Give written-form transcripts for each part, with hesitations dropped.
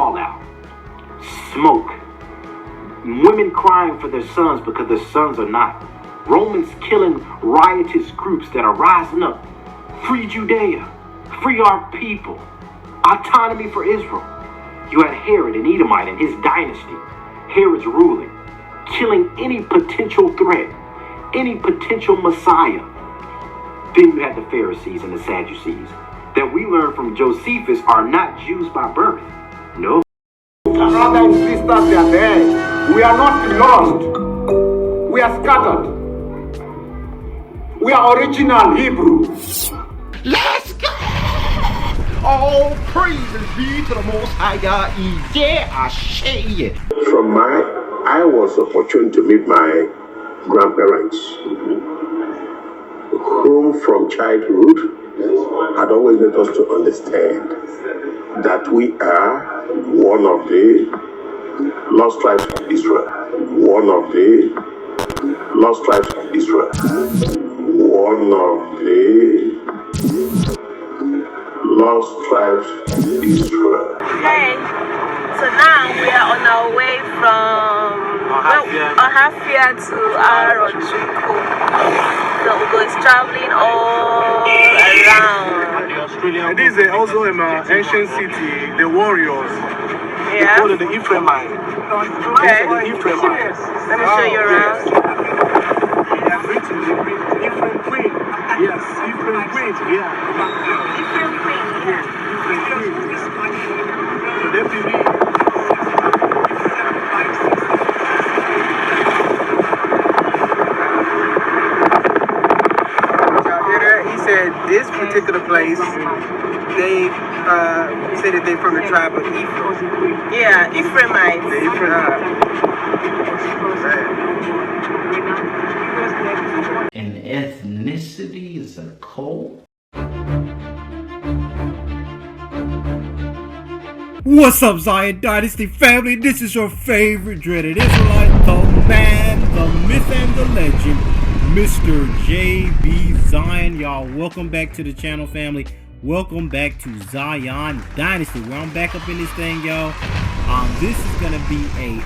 fallout, smoke, women crying for their sons because their sons are not, Romans killing riotous groups that are rising up. Free Judea, free our people, autonomy for Israel. You had Herod, an Edomite, and his dynasty. Herod's ruling, killing any potential threat, any potential Messiah. Then you had the Pharisees and the Sadducees that we learn from Josephus are not Jews by birth. No. Brothers and sisters, they are there. We are not lost. We are scattered. We are original Hebrew. Let's go! All praises be to the Most High God. Yeah, I say it. I was opportune to meet my grandparents, whom from childhood had always made us to understand that we are one of the lost tribes of Israel. One of the lost tribes of Israel. One of the lost tribes of Israel. Okay, so now we are on our way from Ohafia to Arochukwu. So we're traveling all around. And this is also an ancient city, the warriors. Yeah. They call it the Ephraim. Okay. The Ephraim. Let me show you around. Ephraim Queen. Yes, Ephraim Queen. Yeah. Ephraim Queen. Yeah. Ephraim Queen. So they believe. He said this particular place, they say that they're from the tribe of Ephraim. Yeah, Ephraimites. The Ephraim. And ethnicity is a cult? What's up, Zion Dynasty family? This is your favorite dreaded Israelite, the man, the myth, and the legend, Mr. JB Zion. Y'all, welcome back to the channel, family. Welcome back to Zion Dynasty, where I'm back up in this thing, y'all. This is gonna be a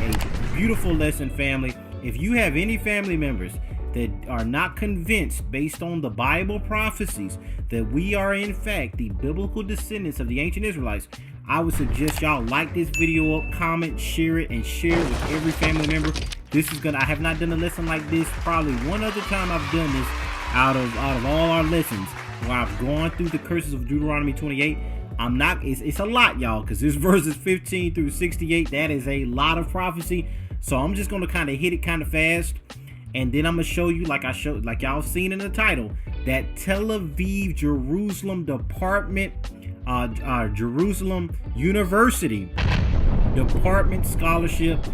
beautiful lesson, family. If you have any family members that are not convinced based on the Bible prophecies that we are in fact the biblical descendants of the ancient Israelites, I would suggest y'all like this video up, comment, share it, and share it with every family member. This is I have not done a lesson like this. Probably one other time I've done this out of all our lessons where I've gone through the curses of Deuteronomy 28. It's a lot, y'all, because this verses 15 through 68, that is a lot of prophecy. So I'm just gonna kind of hit it kind of fast, and then I'm gonna show you, like y'all seen in the title, that Tel Aviv Jerusalem Department, Jerusalem University Department scholarship,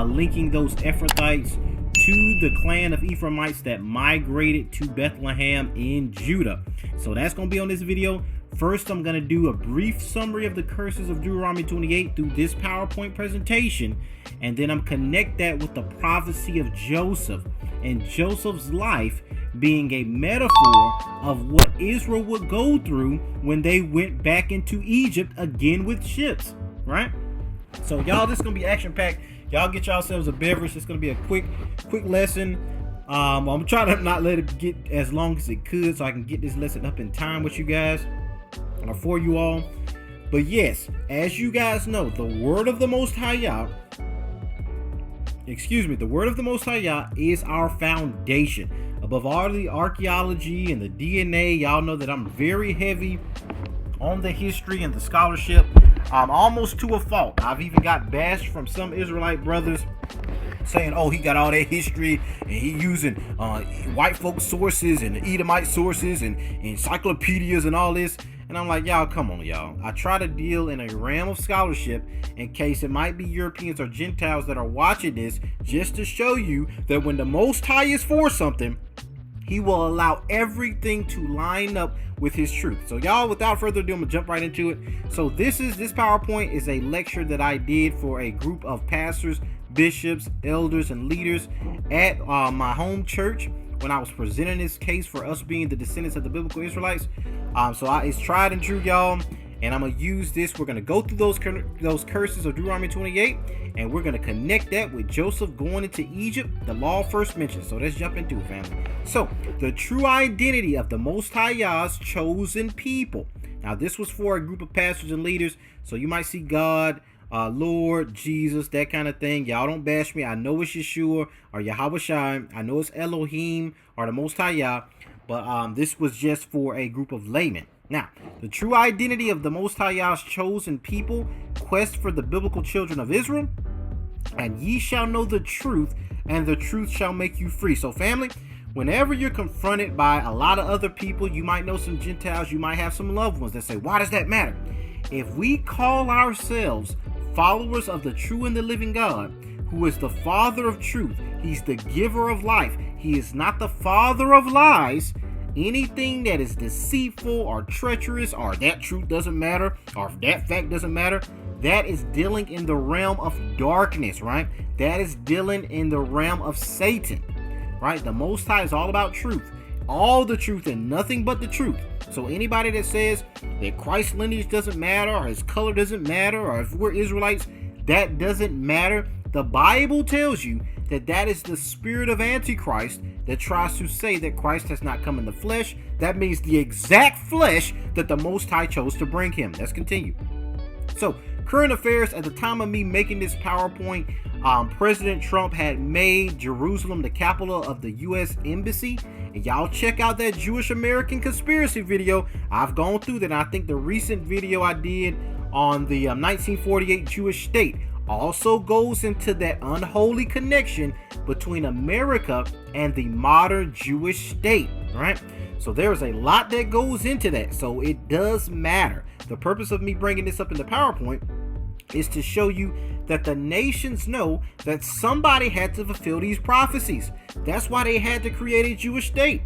linking those Ephrathites to the clan of Ephraimites that migrated to Bethlehem in Judah. So that's going to be on this video. First, I'm going to do a brief summary of the curses of Deuteronomy 28 through this PowerPoint presentation, and then I'm connect that with the prophecy of Joseph and Joseph's life being a metaphor of what Israel would go through when they went back into Egypt again with ships, right? So y'all, this is going to be action-packed. Y'all get yourselves a beverage. It's going to be a quick lesson. I'm trying to not let it get as long as it could so I can get this lesson up in time with you guys, or for you all. But yes, as you guys know, the word of the Most High Yah, the word of the Most High Yah is our foundation. Above all the archaeology and the DNA, y'all know that I'm very heavy on the history and the scholarship. Almost to a fault. I've even got bashed from some Israelite brothers saying, oh, he got all that history and he using white folk sources and Edomite sources and encyclopedias and all this. And I'm like, y'all, come on, y'all. I try to deal in a realm of scholarship in case it might be Europeans or Gentiles that are watching this, just to show you that when the Most High is for something, he will allow everything to line up with his truth. So y'all, without further ado, I'm gonna jump right into it. So this PowerPoint is a lecture that I did for a group of pastors, bishops, elders, and leaders at my home church when I was presenting this case for us being the descendants of the biblical Israelites. It's tried and true, y'all. And I'm going to use this. We're going to go through those curses of Deuteronomy 28, and we're going to connect that with Joseph going into Egypt, the law first mentioned. So let's jump into it, family. So the true identity of the Most High Yah's chosen people. Now, this was for a group of pastors and leaders. So you might see God, Lord, Jesus, that kind of thing. Y'all don't bash me. I know it's YESHUA or Yahweh Shai. I know it's Elohim or the Most High Yah. But this was just for a group of laymen. Now, the true identity of the Most High Yah's chosen people, quest for the biblical children of Israel, and ye shall know the truth, and the truth shall make you free. So, family, whenever you're confronted by a lot of other people, you might know some Gentiles, you might have some loved ones that say, why does that matter? If we call ourselves followers of the true and the living God, who is the Father of truth, he's the giver of life, he is not the father of lies, anything that is deceitful or treacherous, or that truth doesn't matter, or that fact doesn't matter, that is dealing in the realm of darkness, right? That is dealing in the realm of Satan, right? The Most High is all about truth, all the truth and nothing but the truth. So anybody that says that Christ's lineage doesn't matter, or his color doesn't matter, or if we're Israelites, that doesn't matter. The Bible tells you that that is the spirit of Antichrist that tries to say that Christ has not come in the flesh. That means the exact flesh that the Most High chose to bring him. Let's continue. So, current affairs at the time of me making this PowerPoint, President Trump had made Jerusalem the capital of the U.S. Embassy. And y'all check out that Jewish American conspiracy video. I've gone through that. And I think the recent video I did on the 1948 Jewish state also goes into that unholy connection between America and the modern Jewish state, right? So there's a lot that goes into that. So it does matter. The purpose of me bringing this up in the PowerPoint is to show you that the nations know that somebody had to fulfill these prophecies. That's why they had to create a Jewish state.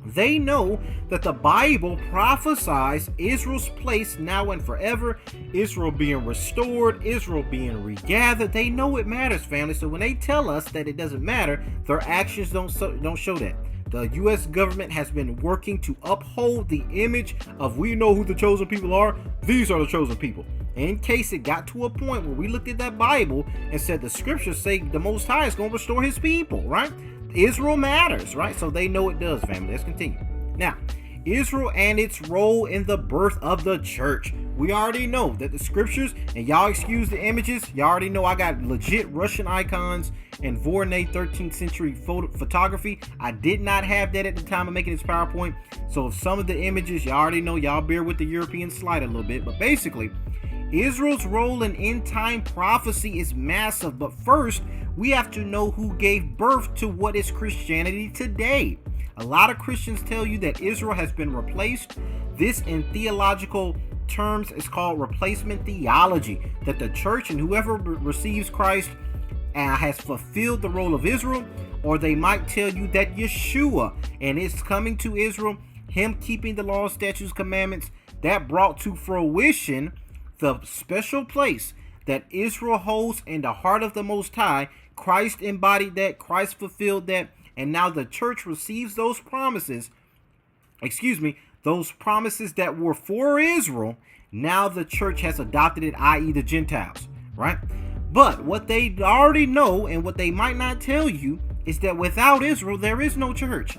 They know that the Bible prophesies Israel's place now and forever, Israel being restored, Israel being regathered. They know it matters, family. So when they tell us that it doesn't matter, their actions don't show that. The U.S. government has been working to uphold the image of we know who the chosen people are. These are the chosen people. In case it got to a point where we looked at that Bible and said the scriptures say the Most High is going to restore his people, right? Israel matters, right? So they know it does, family. Let's continue. Now, Israel and its role in the birth of the church. We already know that the scriptures, and y'all excuse the images, y'all already know I got legit Russian icons and Voronezh 13th century photography. I did not have that at the time of making this PowerPoint. So if some of the images, y'all already know, y'all bear with the European slide a little bit. But basically, Israel's role in end-time prophecy is massive, but first, we have to know who gave birth to what is Christianity today. A lot of Christians tell you that Israel has been replaced. This, in theological terms, is called replacement theology, that the church and whoever receives Christ has fulfilled the role of Israel, or they might tell you that YESHUA and it's coming to Israel, him keeping the law, statutes, commandments, that brought to fruition the special place that Israel holds in the heart of the Most High. Christ embodied that, Christ fulfilled that, and now the church receives those promises, those promises that were for Israel. Now the church has adopted it, i.e. the Gentiles, right? But what they already know and what they might not tell you is that without Israel, there is no church.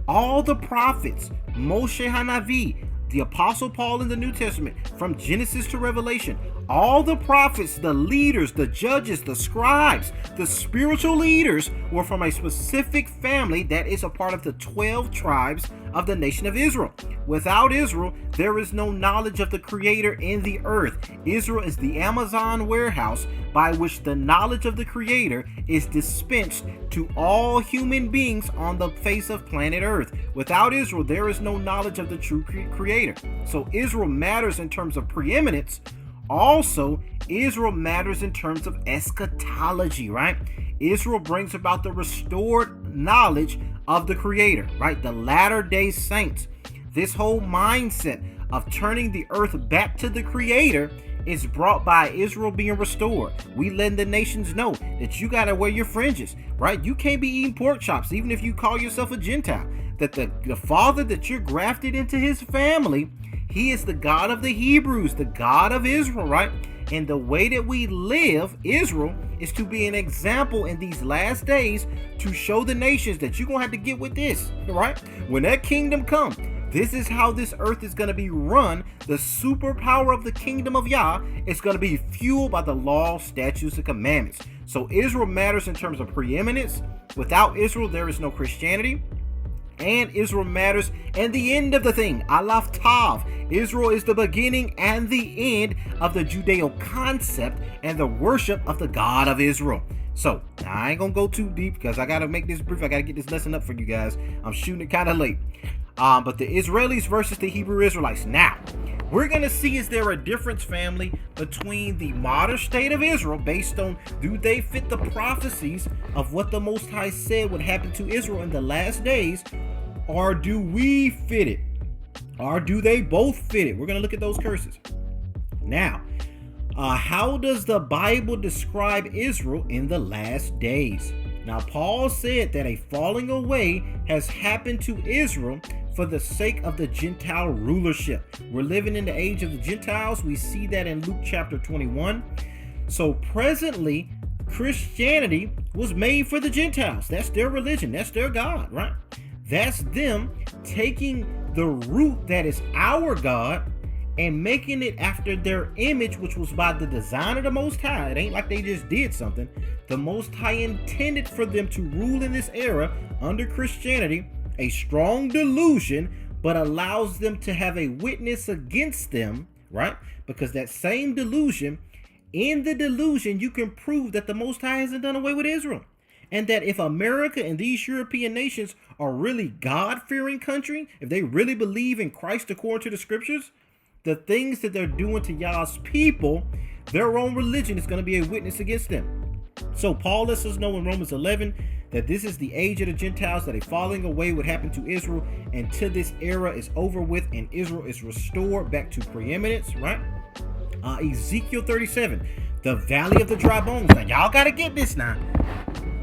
All the prophets, Moshe Hanavi, the Apostle Paul in the New Testament, from Genesis to Revelation, all the prophets, the leaders, the judges, the scribes, the spiritual leaders were from a specific family that is a part of the 12 tribes of the nation of Israel. Without Israel, there is no knowledge of the Creator in the earth. Israel is the Amazon warehouse by which the knowledge of the Creator is dispensed to all human beings on the face of planet Earth. Without Israel, there is no knowledge of the true Creator. So Israel matters in terms of preeminence. Also, Israel matters in terms of eschatology, right? Israel brings about the restored knowledge of the Creator, right? The latter-day saints. This whole mindset of turning the earth back to the Creator is brought by Israel being restored. We letting the nations know that you got to wear your fringes, right? You can't be eating pork chops, even if you call yourself a Gentile. That the father that you're grafted into his family, He is the God of the Hebrews, the God of Israel, right? And the way that we live, Israel, is to be an example in these last days to show the nations that you're going to have to get with this, right? When that kingdom comes, this is how this earth is going to be run. The superpower of the kingdom of Yah is going to be fueled by the law, statutes, and commandments. So Israel matters in terms of preeminence. Without Israel, there is no Christianity. And Israel matters and the end of the thing. Aleph Tav. Israel is the beginning and the end of the Judeo concept and the worship of the God of Israel. So now I ain't gonna go too deep because I gotta make this brief. I gotta get this lesson up for you guys. I'm shooting it kind of late. But the Israelis versus the Hebrew Israelites. Now we're gonna see, is there a difference, family, between the modern state of Israel based on, do they fit the prophecies of what the Most High said would happen to Israel in the last days, or do we fit it, or do they both fit it? We're gonna look at those curses. Now, how does the Bible describe Israel in the last days? Now, Paul said that a falling away has happened to Israel for the sake of the Gentile rulership. We're living in the age of the Gentiles. We see that in Luke chapter 21. So presently, Christianity was made for the Gentiles. That's their religion. That's their God, right? That's them taking the root that is our God and making it after their image, which was by the design of the Most High. It ain't like they just did something. The Most High intended for them to rule in this era under Christianity, a strong delusion, but allows them to have a witness against them, right? Because that same delusion, in the delusion, you can prove that the Most High hasn't done away with Israel. And that if America and these European nations are really God-fearing country, if they really believe in Christ according to the scriptures, the things that they're doing to Yah's people, their own religion is going to be a witness against them. So Paul lets us know in Romans 11 that this is the age of the Gentiles, that a falling away would happen to Israel until this era is over with and Israel is restored back to preeminence, right? Ezekiel 37, the valley of the dry bones. Now y'all got to get this now.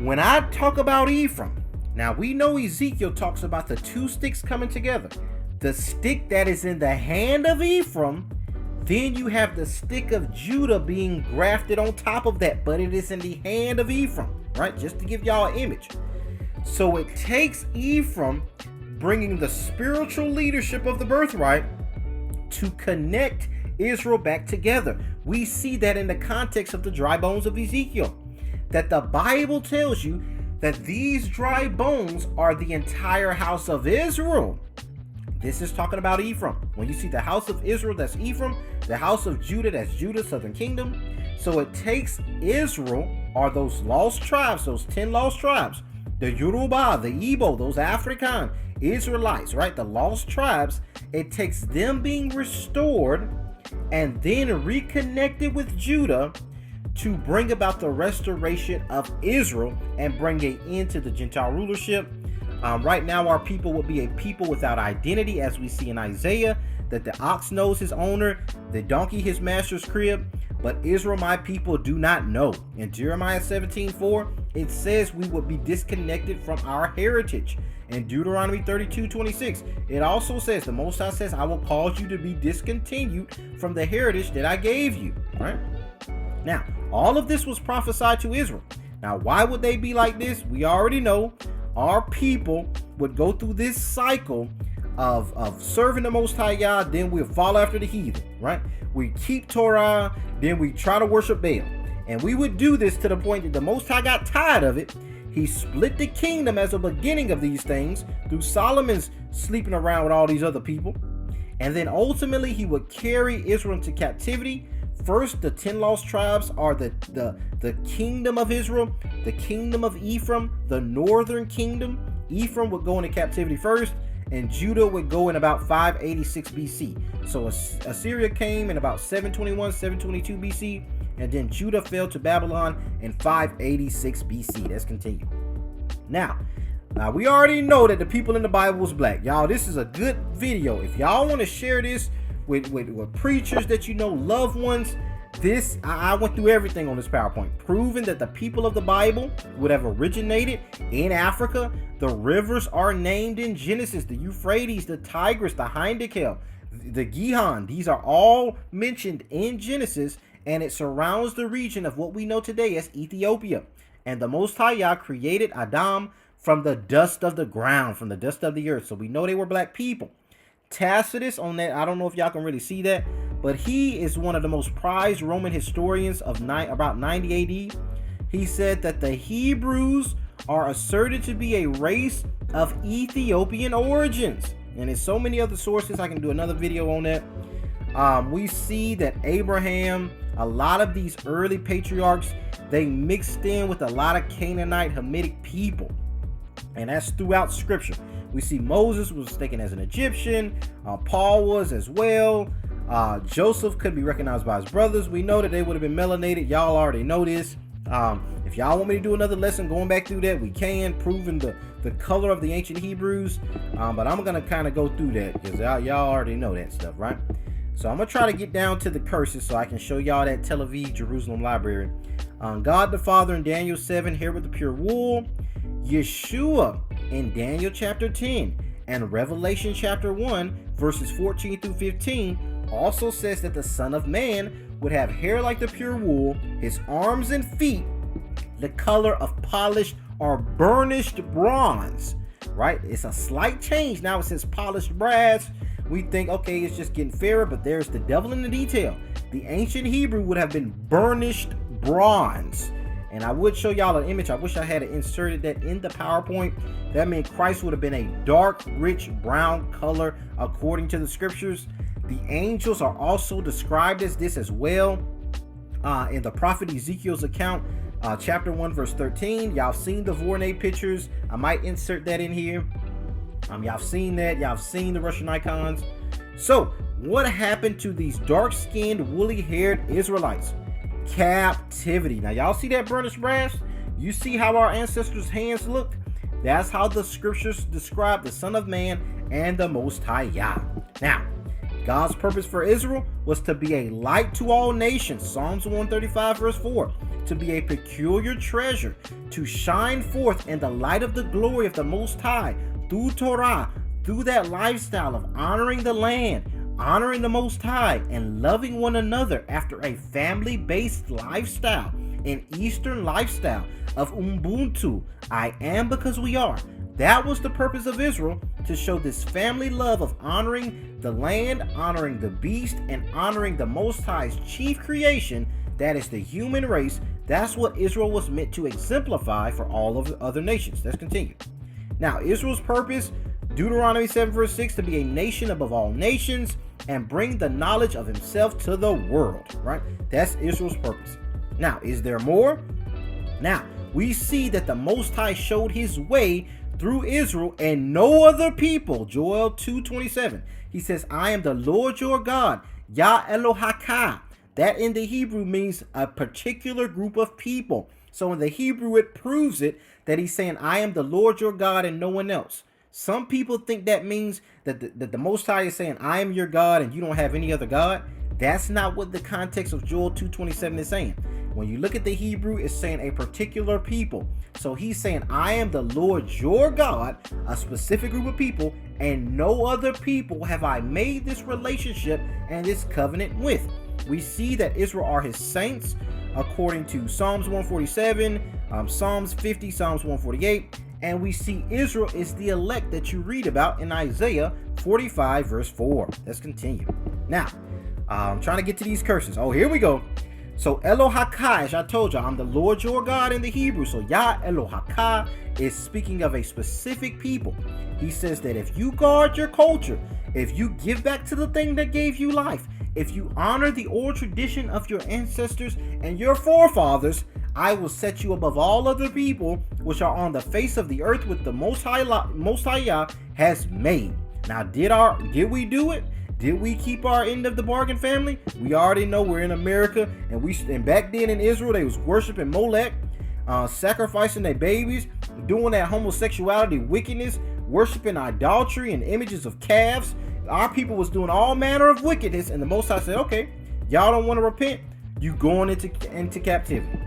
When I talk about Ephraim, now we know Ezekiel talks about the two sticks coming together. The stick that is in the hand of Ephraim, then you have the stick of Judah being grafted on top of that, but it is in the hand of Ephraim, right? Just to give y'all an image. So it takes Ephraim bringing the spiritual leadership of the birthright to connect Israel back together. We see that in the context of the dry bones of Ezekiel, that the Bible tells you that these dry bones are the entire house of Israel. This is talking about Ephraim. When you see the house of Israel, that's Ephraim. The house of Judah, that's Judah, southern kingdom. So it takes Israel, or those lost tribes, those 10 lost tribes, the Yoruba, the Igbo, those African Israelites, right? The lost tribes. It takes them being restored and then reconnected with Judah to bring about the restoration of Israel and bring an end to the Gentile rulership. Right now, our people will be a people without identity, as we see in Isaiah, that the ox knows his owner, the donkey his master's crib, but Israel, my people, do not know. In Jeremiah 17:4, it says we will be disconnected from our heritage. In Deuteronomy 32:26, it also says, the Most High says, I will cause you to be discontinued from the heritage that I gave you, right? Now, all of this was prophesied to Israel. Now, why would they be like this? We already know. Our people would go through this cycle of serving the Most High Yah, then we'll follow after the heathen, right? We keep Torah, then we try to worship Baal. And we would do this to the point that the Most High got tired of it. He split the kingdom as a beginning of these things through Solomon's sleeping around with all these other people. And then ultimately he would carry Israel into captivity. First, the 10 lost tribes are the kingdom of Israel, the kingdom of Ephraim, the northern kingdom. Ephraim would go into captivity first, and Judah would go in about 586 BC. So Assyria came in about 721, 722 BC, and then Judah fell to Babylon in 586 BC. Let's continue. Now, we already know that the people in the Bible was black. Y'all, this is a good video. If y'all want to share this with preachers that you know, loved ones, this I went through everything on this PowerPoint, proving that the people of the Bible would have originated in Africa. The rivers are named in Genesis: the Euphrates, the Tigris, the Hindekal. the Gihon, these are all mentioned in Genesis, and it surrounds the region of what we know today as Ethiopia. And the Most High Yah created Adam from the dust of the ground, from the dust of the earth. So we know they were black people. Tacitus on that, I don't know if y'all can really see that, but he is one of the most prized Roman historians of about 90 AD. He said that the Hebrews are asserted to be a race of Ethiopian origins. And there's so many other sources. I can do another video on that. We see that Abraham, a lot of these early patriarchs, they mixed in with a lot of Canaanite Hamitic people. And that's throughout scripture. We see Moses was taken as an Egyptian. Paul was as well. Joseph could be recognized by his brothers. We know that they would have been melanated. Y'all already know this. If y'all want me to do another lesson going back through that, we can, proving the color of the ancient Hebrews. But I'm going to kind of go through that because y'all already know that stuff, right? So I'm going to try to get down to the curses so I can show y'all that Tel Aviv, Jerusalem library. God the Father in Daniel 7, hair with the pure wool. Yeshua in Daniel chapter 10 and Revelation chapter 1, verses 14 through 15 also says that the Son of Man would have hair like the pure wool, his arms and feet the color of polished or burnished bronze, right? It's a slight change. Now it says polished brass. We think, okay, it's just getting fairer, but there's the devil in the detail. The ancient Hebrew would have been burnished bronze. And I would show y'all an image. I wish I had inserted that in the PowerPoint. That means Christ would have been a dark, rich brown color according to the scriptures. The angels are also described as this as well. In the prophet Ezekiel's account, chapter 1, verse 13. Y'all seen the Vornay pictures. I might insert that in here. Y'all seen that. Y'all seen the Russian icons. So, what happened to these dark-skinned, woolly-haired Israelites? Captivity. Now, y'all see that burnished brass? You see how our ancestors' hands look? That's how the scriptures describe the Son of Man and the Most High Yah. Now, God's purpose for Israel was to be a light to all nations. Psalms 135, verse 4. To be a peculiar treasure, to shine forth in the light of the glory of the Most High through Torah, through that lifestyle of honoring the land, honoring the Most High, and loving one another after a family-based lifestyle, an Eastern lifestyle of Ubuntu. I am because we are. That was the purpose of Israel, to show this family love of honoring the land, honoring the beast, and honoring the Most High's chief creation, that is the human race. That's what Israel was meant to exemplify for all of the other nations. Let's continue. Now, Israel's purpose, Deuteronomy 7, verse 6, to be a nation above all nations and bring the knowledge of himself to the world, right? That's Israel's purpose. Now, is there more? Now, we see that the Most High showed his way through Israel and no other people. Joel 2:27. He says, I am the Lord your God, Yah Elohaka. That in the Hebrew means a particular group of people. So in the Hebrew, it proves it that he's saying, I am the Lord your God and no one else. Some people think that means that the Most High is saying, I am your God and you don't have any other God. That's not what the context of Joel 2:27 is saying. When you look at the Hebrew, it's saying a particular people. So he's saying, I am the Lord your God, a specific group of people, and no other people have I made this relationship and this covenant with. We see that Israel are his saints according to Psalms 147, Psalms 50, Psalms 148. And we see Israel is the elect that you read about in Isaiah 45, verse 4. Let's continue. Now, I'm trying to get to these curses. Oh, here we go. So Elohaka, as I told you, I'm the Lord your God in the Hebrew. So Yah Elohaka is speaking of a specific people. He says that if you guard your culture, if you give back to the thing that gave you life, if you honor the oral tradition of your ancestors and your forefathers, I will set you above all other people which are on the face of the earth with the Most High Yah has made. Now, did we do it? Did we keep our end of the bargain, family? We already know we're in America, and back then in Israel, they was worshiping Molech, sacrificing their babies, doing that homosexuality wickedness, worshiping idolatry and images of calves. Our people was doing all manner of wickedness, and the Most High said, okay, y'all don't want to repent, you going into captivity,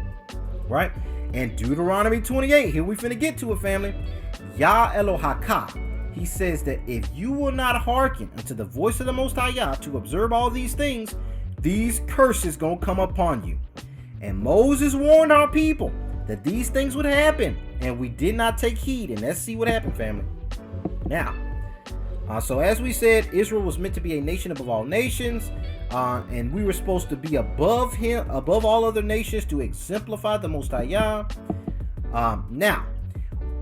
right? And Deuteronomy 28, here we finna get to it, family. Yah Elohaka. he says that if you will not hearken unto the voice of the Most High Yah to observe all these things, these curses gonna come upon you. And Moses warned our people that these things would happen, and we did not take heed. And let's see what happened, family. Now, so as we said, Israel was meant to be a nation above all nations, and we were supposed to be above him, above all other nations, to exemplify the Most High Yah. Now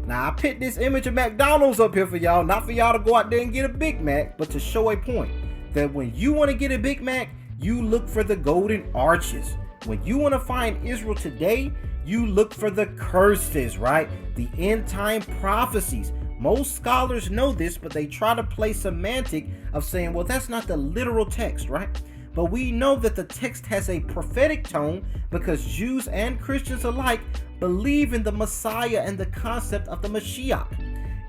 I put this image of McDonald's up here for y'all, not for y'all to go out there and get a Big Mac, but to show a point that when you want to get a Big Mac, you look for the golden arches. When you want to find Israel today, you look for the curses, right? The end time prophecies. Most scholars know this, but they try to play semantic of saying, well, that's not the literal text, right? But we know that the text has a prophetic tone because Jews and Christians alike believe in the Messiah and the concept of the Mashiach.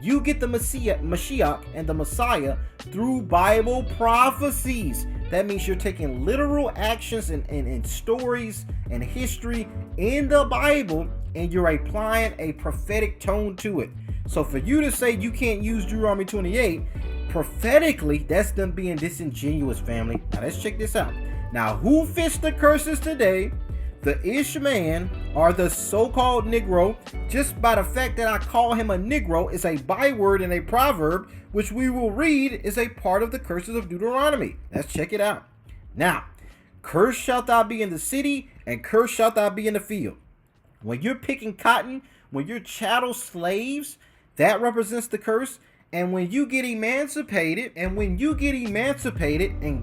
You get the Mashiach and the Messiah through Bible prophecies. That means you're taking literal actions and stories and history in the Bible, and you're applying a prophetic tone to it. So for you to say you can't use Deuteronomy 28, prophetically, that's them being disingenuous, family. Now let's check this out. Now, who fits the curses today? The Ishmael, or the so-called Negro, just by the fact that I call him a Negro, is a byword and a proverb, which we will read is a part of the curses of Deuteronomy. Let's check it out. Now, cursed shalt thou be in the city, and cursed shalt thou be in the field. When you're picking cotton, when you're chattel slaves, that represents the curse. And when you get emancipated, and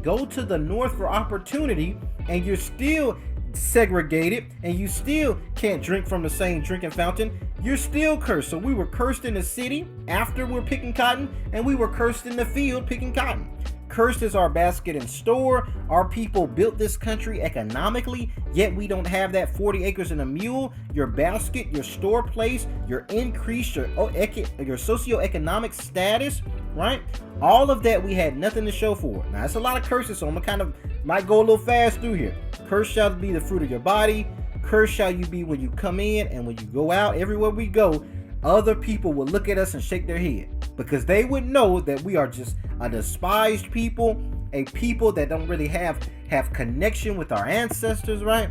go to the north for opportunity, and you're still segregated, and you still can't drink from the same drinking fountain, you're still cursed. So we were cursed in the city after we're picking cotton, and we were cursed in the field picking cotton. Cursed is our basket and store. Our people built this country economically, yet we don't have that 40 acres and a mule. Your basket, your store place, your increase, your socioeconomic status, right? All of that we had nothing to show for. Now, it's a lot of curses, so I'm might go a little fast through here. Cursed shall be the fruit of your body. Cursed shall you be when you come in and when you go out. Everywhere we go, other people will look at us and shake their head, because they would know that we are just a despised people, a people that don't really have connection with our ancestors, right?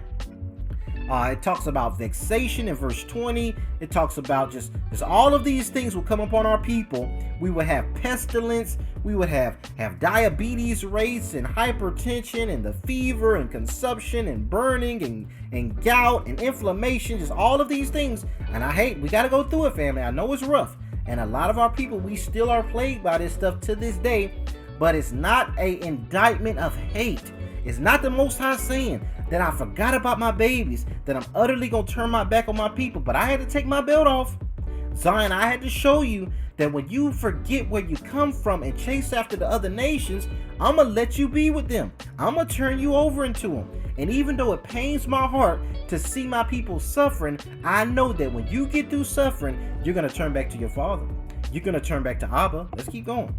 It talks about vexation in verse 20. It talks about just all of these things will come upon our people. We will have pestilence. We would have diabetes rates and hypertension and the fever and consumption and burning and gout and inflammation, just all of these things. And we got to go through it, family. I know it's rough. And a lot of our people, we still are plagued by this stuff to this day. But it's not an indictment of hate. It's not the Most High saying that I forgot about my babies, that I'm utterly going to turn my back on my people. But I had to take my belt off. Zion, I had to show you that when you forget where you come from and chase after the other nations, I'm going to let you be with them. I'm going to turn you over into them. And even though it pains my heart to see my people suffering, I know that when you get through suffering, you're going to turn back to your father. You're going to turn back to Abba. Let's keep going.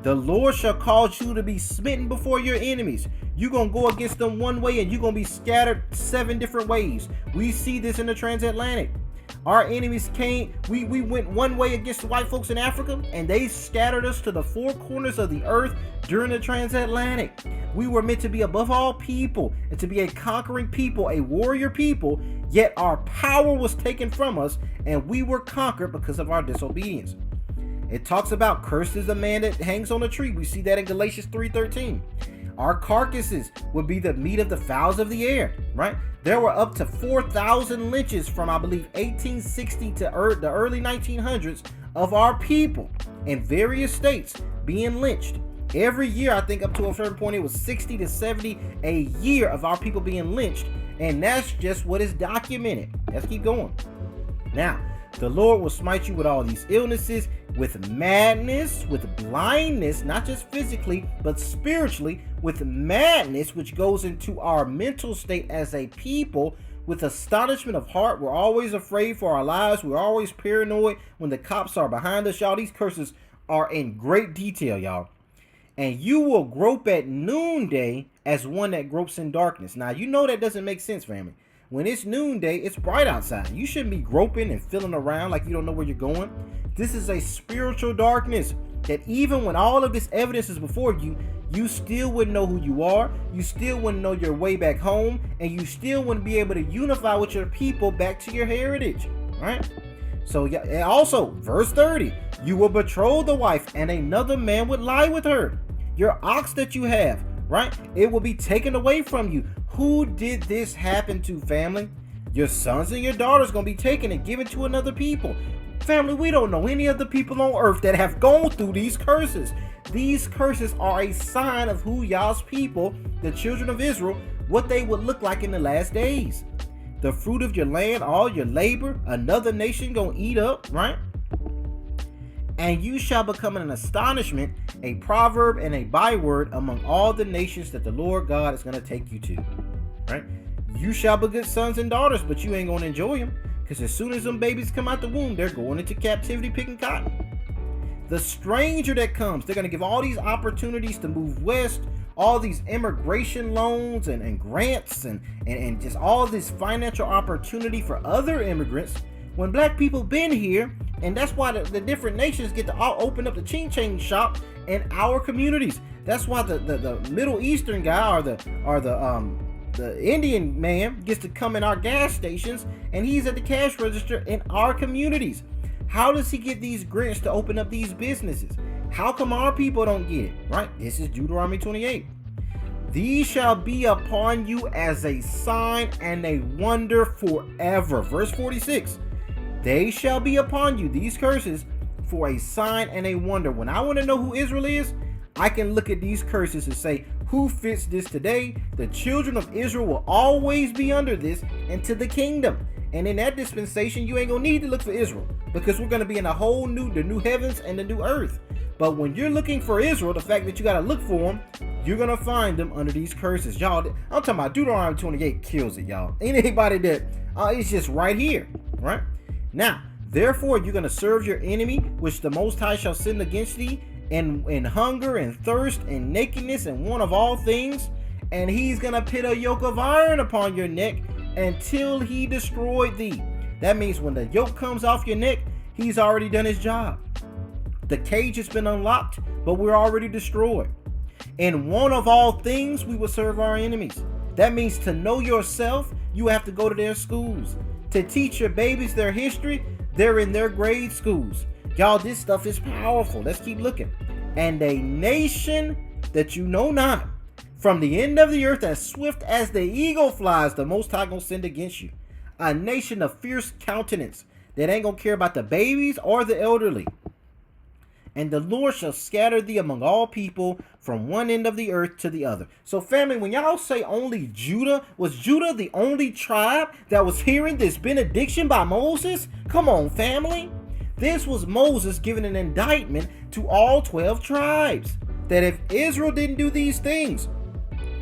The Lord shall cause you to be smitten before your enemies. You're going to go against them one way and you're going to be scattered 7 different ways. We see this in the transatlantic. Our enemies came, we went one way against the white folks in Africa, and they scattered us to the 4 corners of the earth during the transatlantic. We were meant to be above all people and to be a conquering people, a warrior people, yet our power was taken from us and we were conquered because of our disobedience. It talks about cursed is the man that hangs on a tree. We see that in Galatians 3:13. Our carcasses would be the meat of the fowls of the air, right? There were up to 4,000 lynches from, I believe, 1860 to the early 1900s of our people in various states being lynched. Every year, I think up to a certain point, it was 60 to 70 a year of our people being lynched. And that's just what is documented. Let's keep going. Now, the Lord will smite you with all these illnesses, with madness, with blindness, not just physically, but spiritually, with madness, which goes into our mental state as a people, with astonishment of heart. We're always afraid for our lives. We're always paranoid when the cops are behind us. Y'all, these curses are in great detail, y'all. And you will grope at noonday as one that gropes in darkness. Now, you know that doesn't make sense, family. When it's noonday, it's bright outside. You shouldn't be groping and feeling around like you don't know where you're going. This is a spiritual darkness that even when all of this evidence is before you, you still wouldn't know who you are. You still wouldn't know your way back home, and you still wouldn't be able to unify with your people back to your heritage, right? So yeah, and also verse 30, you will betroth the wife and another man would lie with her. Your ox that you have, right? It will be taken away from you. Who did this happen to, family? Your sons and your daughters going to be taken and given to another people. Family, we don't know any other people on earth that have gone through these curses. These curses are a sign of who y'all's people, the children of Israel, what they would look like in the last days. The fruit of your land, all your labor, another nation gonna eat up, right? And you shall become an astonishment, a proverb, and a byword among all the nations that the Lord God is gonna take you to, right? You shall beget sons and daughters, but you ain't gonna enjoy them, because as soon as them babies come out the womb, they're going into captivity picking cotton. The stranger that comes, they're gonna give all these opportunities to move west, all these immigration loans and grants and just all this financial opportunity for other immigrants when black people been here. And that's why the different nations get to all open up the ching-ching shop in our communities. That's why the Middle Eastern guy or the Indian man gets to come in our gas stations and he's at the cash register in our communities. How does he get these grants to open up these businesses? How come our people don't get it, right? This is Deuteronomy 28. These shall be upon you as a sign and a wonder forever. Verse 46. They shall be upon you, these curses, for a sign and a wonder. When I want to know who Israel is, I can look at these curses and say, who fits this today? The children of Israel will always be under this into the kingdom. And in that dispensation, you ain't gonna need to look for Israel, because we're gonna be in the new heavens and the new earth. But when you're looking for Israel, the fact that you got to look for them, you're going to find them under these curses. Y'all, I'm talking about Deuteronomy 28 kills it, y'all. Anybody that, it's just right here, right? Now, therefore, you're going to serve your enemy, which the Most High shall send against thee, in hunger and thirst and nakedness and want of all things. And he's going to put a yoke of iron upon your neck until he destroyed thee. That means when the yoke comes off your neck, he's already done his job. The cage has been unlocked, but we're already destroyed. In one of all things, we will serve our enemies. That means to know yourself, you have to go to their schools. To teach your babies their history, they're in their grade schools. Y'all, this stuff is powerful. Let's keep looking. And a nation that you know not, from the end of the earth, as swift as the eagle flies, the Most High gonna send against you. A nation of fierce countenance that ain't gonna care about the babies or the elderly. And the Lord shall scatter thee among all people from one end of the earth to the other. So family, when y'all say only Judah, was Judah the only tribe that was hearing this benediction by Moses? Come on, family. This was Moses giving an indictment to all 12 tribes. That if Israel didn't do these things,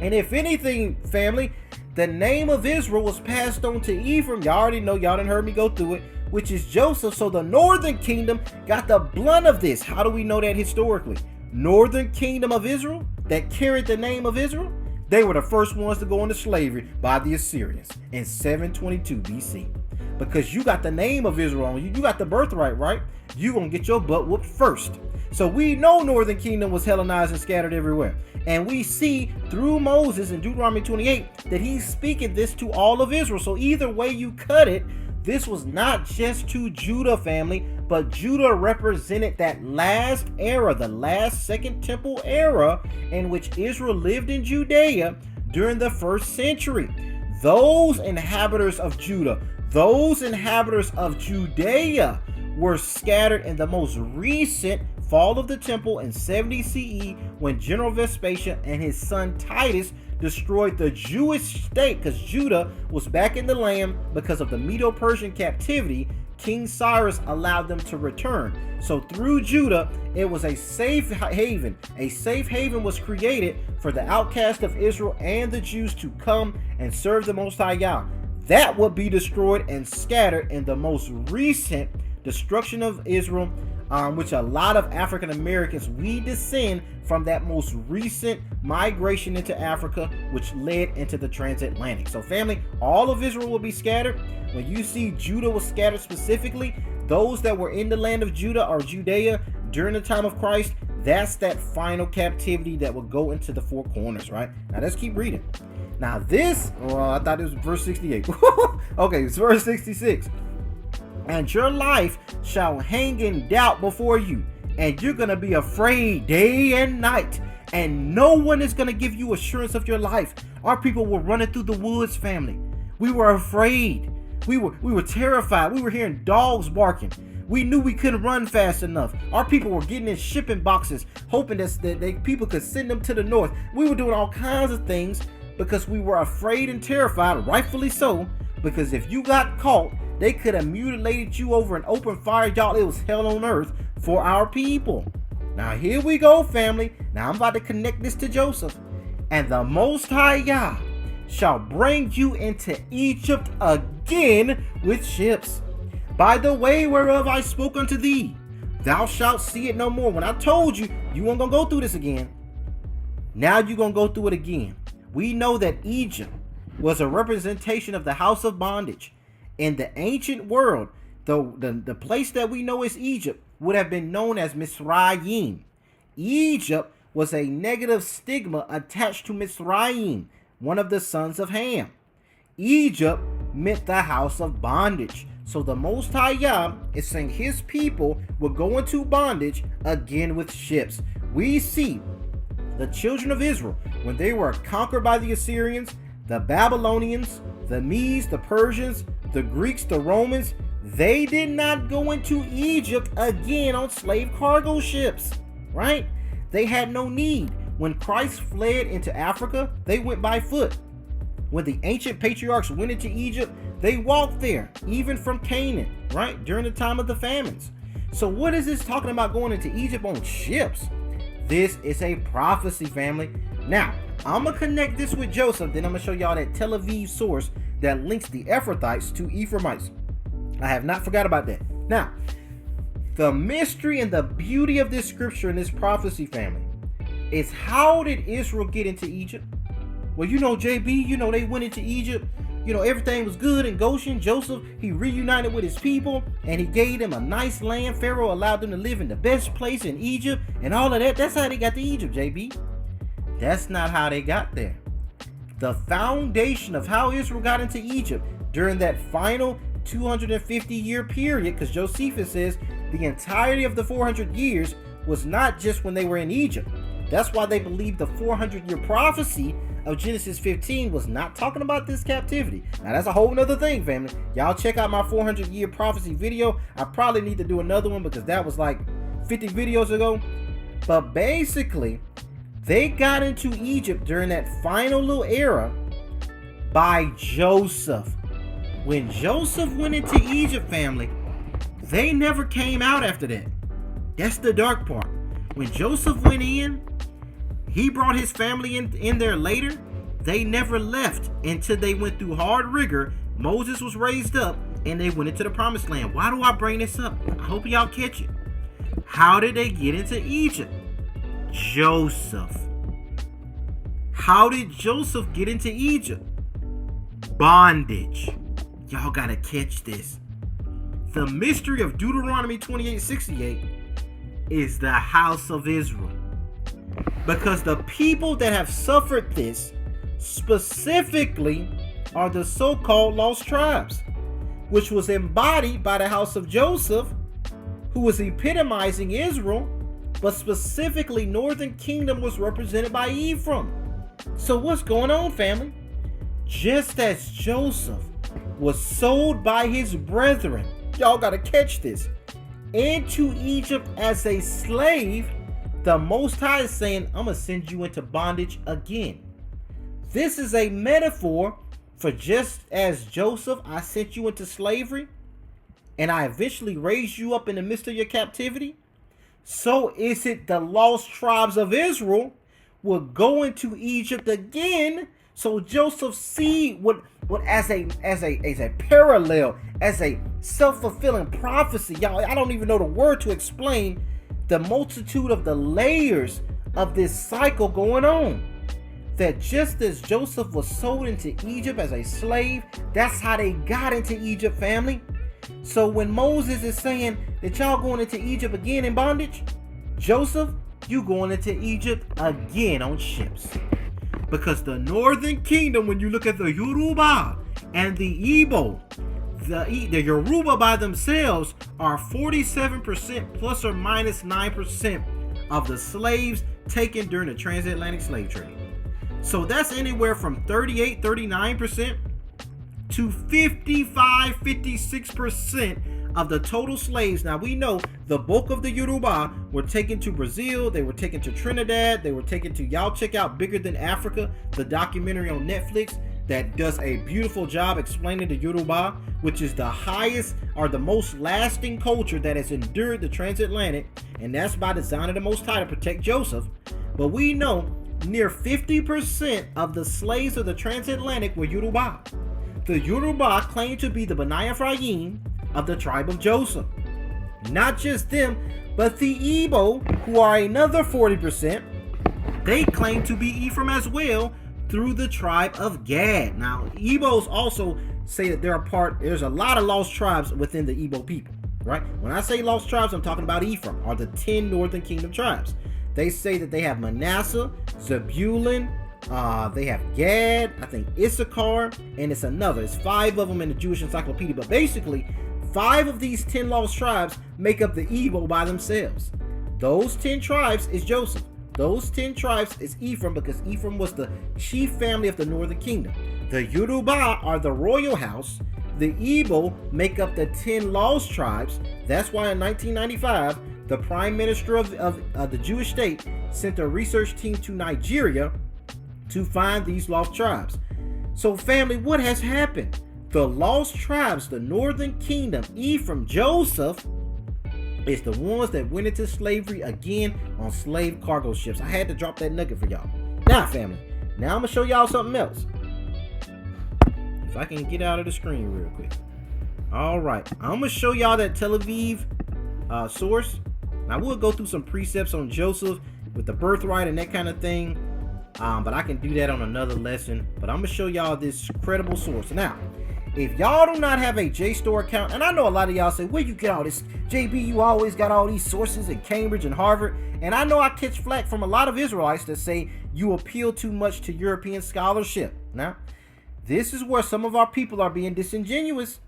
and if anything, family, the name of Israel was passed on to Ephraim. Y'all already know, y'all done heard me go through it, which is Joseph. So the northern kingdom got the blunt of this. How do we know that historically? Northern kingdom of Israel that carried the name of Israel, they were the first ones to go into slavery by the Assyrians in 722 BC. Because you got the name of Israel on you, you got the birthright, right? You gonna get your butt whooped first. So we know northern kingdom was Hellenized and scattered everywhere. And we see through Moses in Deuteronomy 28 that he's speaking this to all of Israel. So either way you cut it, this was not just to Judah, family, but Judah represented that last era, the last Second Temple era in which Israel lived in Judea during the 1st century. Those inhabitants of Judah, those inhabitants of Judea were scattered in the most recent fall of the temple in 70 CE when General Vespasian and his son Titus destroyed the Jewish state, because Judah was back in the land because of the Medo-Persian captivity. King Cyrus allowed them to return. So through Judah, it was a safe haven. A safe haven was created for the outcast of Israel and the Jews to come and serve the Most High Yah. That would be destroyed and scattered in the most recent destruction of Israel which a lot of African Americans, we descend from that most recent migration into Africa, which led into the transatlantic. So family, all of Israel will be scattered. When you see Judah was scattered specifically, those that were in the land of Judah or Judea during the time of Christ, that's that final captivity that will go into the four corners, right? Now let's keep reading. Now this, I thought it was verse 68. Okay, it's verse 66. And your life shall hang in doubt before you, and you're going to be afraid day and night, and no one is going to give you assurance of your life. Our people were running through the woods, family. We were afraid. We were terrified. We were hearing dogs barking. We knew we couldn't run fast enough. Our people were getting in shipping boxes, hoping that people could send them to the north. We were doing all kinds of things because we were afraid and terrified, rightfully so, because if you got caught, they could have mutilated you over an open fire. Y'all, it was hell on earth for our people. Now here we go, family. Now I'm about to connect this to Joseph. And the Most High Yah shall bring you into Egypt again with ships, by the way whereof I spoke unto thee. Thou shalt see it no more. When I told you, you weren't going to go through this again. Now you're going to go through it again. We know that Egypt was a representation of the house of bondage. In the ancient world, the place that we know as Egypt would have been known as Misraim. Egypt was a negative stigma attached to Misraim, one of the sons of Ham. Egypt meant the house of bondage. So the Most High Yah is saying his people will go into bondage again with ships. We see the children of Israel, when they were conquered by the Assyrians, the Babylonians, the Medes, the Persians, the Greeks, the Romans, they did not go into Egypt again on slave cargo ships, right? They had no need. When Christ fled into Africa, they went by foot. When the ancient patriarchs went into Egypt, they walked there, even from Canaan, right? During the time of the famines. So what is this talking about going into Egypt on ships? This is a prophecy, family. Now, I'm going to connect this with Joseph, then I'm going to show y'all that Tel Aviv source that links the Ephrathites to Ephraimites. I have not forgot about that. Now, the mystery and the beauty of this scripture and this prophecy, family, is how did Israel get into Egypt? Well, you know, JB, you know, they went into Egypt. You know, everything was good in Goshen. Joseph, he reunited with his people and he gave them a nice land. Pharaoh allowed them to live in the best place in Egypt and all of that. That's how they got to Egypt, JB. That's not how they got there. The foundation of how Israel got into Egypt during that final 250-year period, because Josephus says the entirety of the 400 years was not just when they were in Egypt. That's why they believed the 400-year prophecy of Genesis 15 was not talking about this captivity. Now that's a whole nother thing, family. Y'all check out my 400-year prophecy video. I probably need to do another one because that was like 50 videos ago. But basically, they got into Egypt during that final little era by Joseph. When Joseph went into Egypt, family, they never came out after that. That's the dark part. When Joseph went in, he brought his family in there later. They never left until they went through hard rigor. Moses was raised up and they went into the promised land. Why do I bring this up? I hope y'all catch it. How did they get into Egypt? Joseph. How did Joseph get into Egypt? Bondage. Y'all gotta catch this. The mystery of Deuteronomy 28:68 is the house of Israel. Because the people that have suffered this specifically are the so-called lost tribes, which was embodied by the house of Joseph, who was epitomizing Israel, but specifically Northern Kingdom was represented by Ephraim. So what's going on, family? Just as Joseph was sold by his brethren, y'all gotta catch this, into Egypt as a slave, the Most High is saying, I'm going to send you into bondage again. This is a metaphor for just as Joseph, I sent you into slavery, and I eventually raised you up in the midst of your captivity. So is it the lost tribes of Israel will go into Egypt again. So Joseph's seed would as a parallel, as a self-fulfilling prophecy. Y'all, I don't even know the word to explain the multitude of the layers of this cycle going on. That just as Joseph was sold into Egypt as a slave, that's how they got into Egypt, family. So when Moses is saying that y'all going into Egypt again in bondage, Joseph, you going into Egypt again on ships. Because the northern kingdom, when you look at the Yoruba and the Igbo, the Yoruba by themselves are 47% plus or minus 9% of the slaves taken during the transatlantic slave trade. So that's anywhere from 38, 39% to 55, 56% of the total slaves. Now we know the bulk of the Yoruba were taken to Brazil, they were taken to Trinidad, they were taken to, y'all check out Bigger Than Africa, the documentary on Netflix that does a beautiful job explaining the Yoruba, which is the highest or the most lasting culture that has endured the transatlantic, and that's by design of the Most High to protect Joseph. But we know near 50% of the slaves of the transatlantic were Yoruba. The Yoruba claim to be the B'nai Ephraim of the tribe of Joseph. Not just them, but the Igbo, who are another 40%, they claim to be Ephraim as well through the tribe of Gad. Now, Igbos also say that there's a lot of lost tribes within the Igbo people, right? When I say lost tribes, I'm talking about Ephraim, or the 10 northern kingdom tribes. They say that they have Manasseh, Zebulun, they have Gad, I think Issachar, and it's 5 of them in the Jewish Encyclopedia. But basically, 5 of these 10 lost tribes make up the Igbo by themselves. Those 10 tribes is Joseph. Those 10 tribes is Ephraim, because Ephraim was the chief family of the northern kingdom. The Yoruba are the royal house. The Igbo make up the 10 lost tribes. That's why in 1995, the prime minister of the Jewish state sent a research team to Nigeria to find these lost tribes. So family, what has happened? The lost tribes, the northern kingdom, Ephraim, Joseph, is the ones that went into slavery again on slave cargo ships. I had to drop that nugget for y'all. Now family, now I'm gonna show y'all something else. If I can get out of the screen real quick. All right, I'm gonna show y'all that Tel Aviv source. I will go through some precepts on Joseph with the birthright and that kind of thing, but I can do that on another lesson. But I'm gonna show y'all this credible source. Now, if y'all do not have a JSTOR account, and I know a lot of y'all say, where you get all this? JB, you always got all these sources at Cambridge and Harvard. And I know I catch flack from a lot of Israelites that say you appeal too much to European scholarship. Now, this is where some of our people are being disingenuous.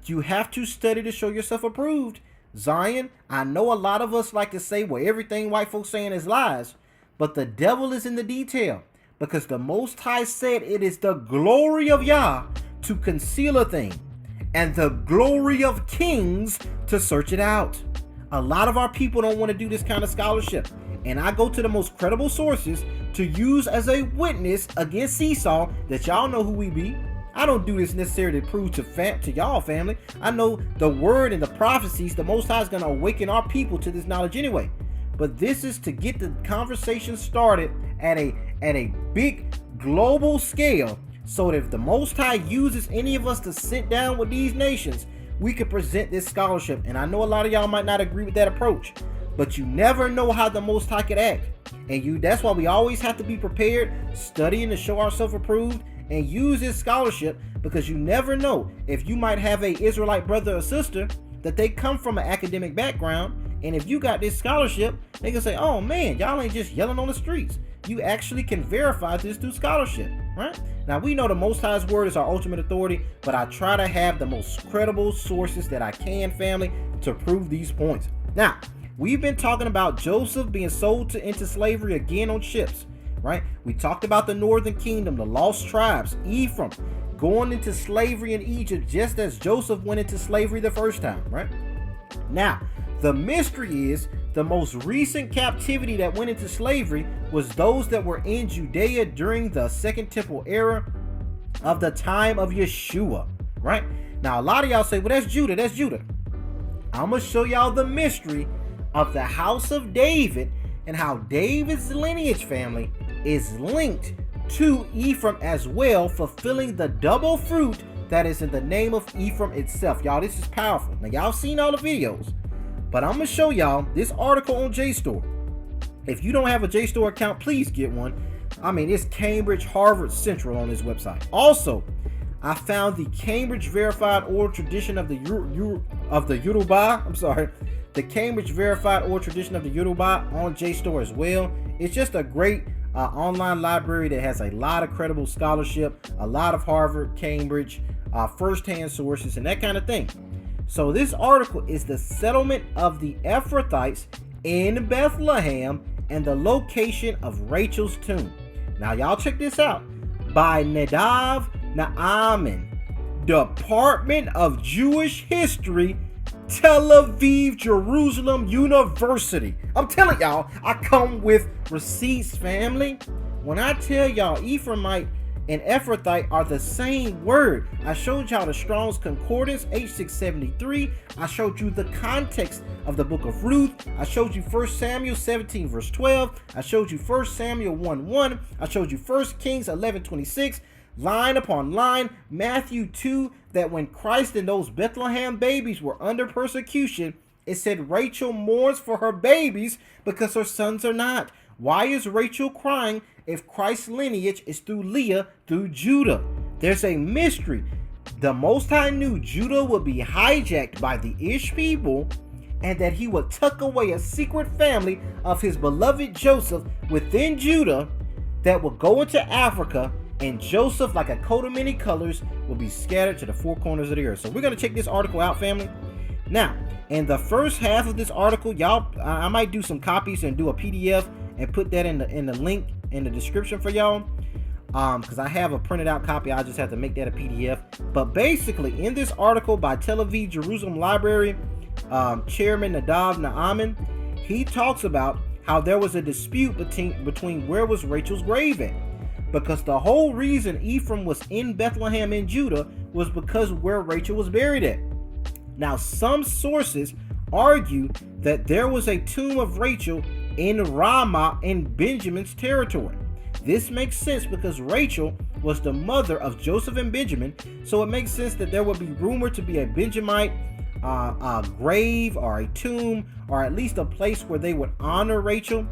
You have to study to show yourself approved. Zion, I know a lot of us like to say, well, everything white folks saying is lies, but the devil is in the detail, because the Most High said it is the glory of Yah to conceal a thing, and the glory of kings to search it out. A lot of our people don't want to do this kind of scholarship, and I go to the most credible sources to use as a witness against Esau that y'all know who we be. I don't do this necessarily to prove to y'all, family. I know the word and the prophecies, the Most High is going to awaken our people to this knowledge anyway. But this is to get the conversation started at a big global scale, so that if the Most High uses any of us to sit down with these nations, we can present this scholarship. And I know a lot of y'all might not agree with that approach, but you never know how the Most High could act. And that's why we always have to be prepared, studying to show ourselves approved, and use this scholarship, because you never know if you might have a Israelite brother or sister that they come from an academic background, and if you got this scholarship, they can say, oh man, y'all ain't just yelling on the streets. You actually can verify this through scholarship, right? Now we know the Most High's word is our ultimate authority, but I try to have the most credible sources that I can, family, to prove these points. Now, we've been talking about Joseph being sold into slavery again on ships, right? We talked about the northern kingdom, the lost tribes, Ephraim, going into slavery in Egypt just as Joseph went into slavery the first time, right? Now, the mystery is the most recent captivity that went into slavery was those that were in Judea during the Second Temple era of the time of Yeshua, right? Now, a lot of y'all say, well, that's Judah, that's Judah. I'm going to show y'all the mystery of the house of David and how David's lineage, family, is linked to Ephraim as well, fulfilling the double fruit that is in the name of Ephraim itself. Y'all, this is powerful. Now, y'all seen all the videos, but I'm going to show y'all this article on JSTOR. If you don't have a JSTOR account, please get one. I mean, it's Cambridge, Harvard Central on this website. Also, I found the Cambridge Verified Oral Tradition of the Yoruba. I'm sorry. The Cambridge Verified Oral Tradition of the Yoruba on JSTOR as well. It's just a great online library that has a lot of credible scholarship, a lot of Harvard, Cambridge, first-hand sources, and that kind of thing. So this article is the settlement of the Ephrathites in Bethlehem and the location of Rachel's tomb. Now, y'all check this out. By Nadav Naaman, Department of Jewish History, Tel Aviv, Jerusalem University. I'm telling y'all, I come with receipts, family. When I tell y'all Ephraimite and Ephrathite are the same word. I showed y'all the Strong's Concordance, H673. I showed you the context of the book of Ruth. I showed you 1 Samuel 17 verse 12. I showed you 1 Samuel 1:1. I showed you 1 Kings 11:26. Line upon line, Matthew 2, that when Christ and those Bethlehem babies were under persecution, it said Rachel mourns for her babies because her sons are not. Why is Rachel crying if Christ's lineage is through Leah, through Judah? There's a mystery. The Most High knew Judah would be hijacked by the Ish people and that he would tuck away a secret family of his beloved Joseph within Judah that will go into Africa, and Joseph, like a coat of many colors, will be scattered to the four corners of the earth. So we're going to check this article out, family. Now, in the first half of this article, y'all, I might do some copies and do a PDF and put that in the link in the description for y'all. Because I have a printed out copy. I just have to make that a PDF. But basically, in this article by Tel Aviv Jerusalem Library, Chairman Nadav Naaman, he talks about how there was a dispute between where was Rachel's grave at. Because the whole reason Ephraim was in Bethlehem in Judah was because where Rachel was buried at. Now, some sources argue that there was a tomb of Rachel in Ramah in Benjamin's territory. This makes sense because Rachel was the mother of Joseph and Benjamin, so it makes sense that there would be rumored to be a Benjamite grave or a tomb, or at least a place where they would honor Rachel,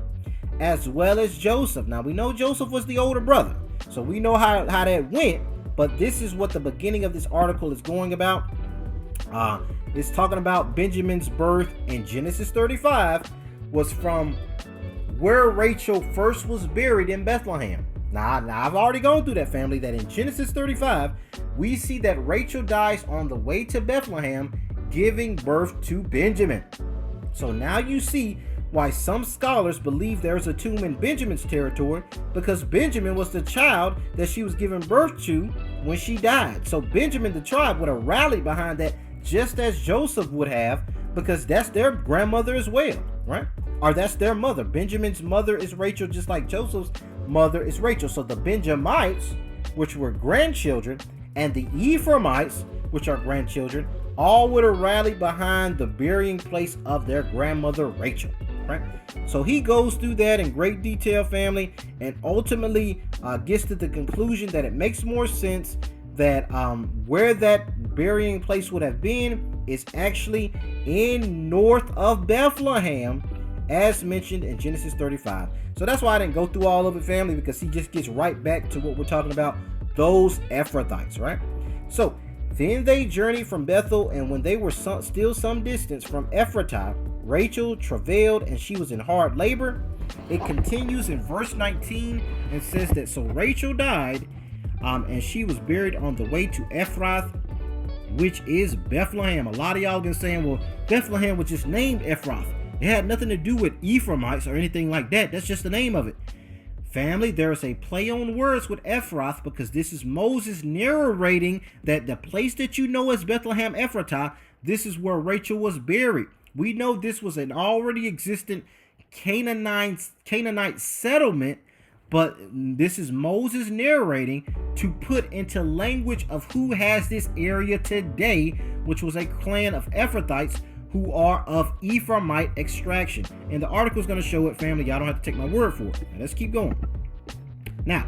as well as Joseph. Now, we know Joseph was the older brother, so we know how that went, but this is what the beginning of this article is going about. It's talking about Benjamin's birth in Genesis 35 was from where Rachel first was buried in Bethlehem. Now I've already gone through that, family, that in Genesis 35, we see that Rachel dies on the way to Bethlehem, giving birth to Benjamin. So now you see why some scholars believe there's a tomb in Benjamin's territory, because Benjamin was the child that she was giving birth to when she died. So Benjamin, the tribe, would have rallied behind that, just as Joseph would have, because that's their grandmother as well, right? Or that's their mother. Benjamin's mother is Rachel, just like Joseph's mother is Rachel. So the Benjamites, which were grandchildren, and the Ephraimites, which are grandchildren, all would have rallied behind the burying place of their grandmother Rachel. Right? So he goes through that in great detail, family, and ultimately gets to the conclusion that it makes more sense that where that burying place would have been is actually in north of Bethlehem, as mentioned in Genesis 35. So that's why I didn't go through all of it, family, because he just gets right back to what we're talking about, those Ephrathites, right? So then they journeyed from Bethel, and when they were still some distance from Ephratah, Rachel travailed, and she was in hard labor. It continues in verse 19 and says that so Rachel died, and she was buried on the way to Ephrath, which is Bethlehem. A lot of y'all been saying, well, Bethlehem was just named Ephrath. It had nothing to do with Ephraimites or anything like that. That's just the name of it. Family, there is a play on words with Ephrath, because this is Moses narrating that the place that you know as Bethlehem Ephratah, this is where Rachel was buried. We know this was an already existent Canaanite settlement, but this is Moses narrating to put into language of who has this area today, which was a clan of Ephrathites who are of Ephraimite extraction. And the article is going to show it, family. Y'all don't have to take my word for it. Now, let's keep going. Now,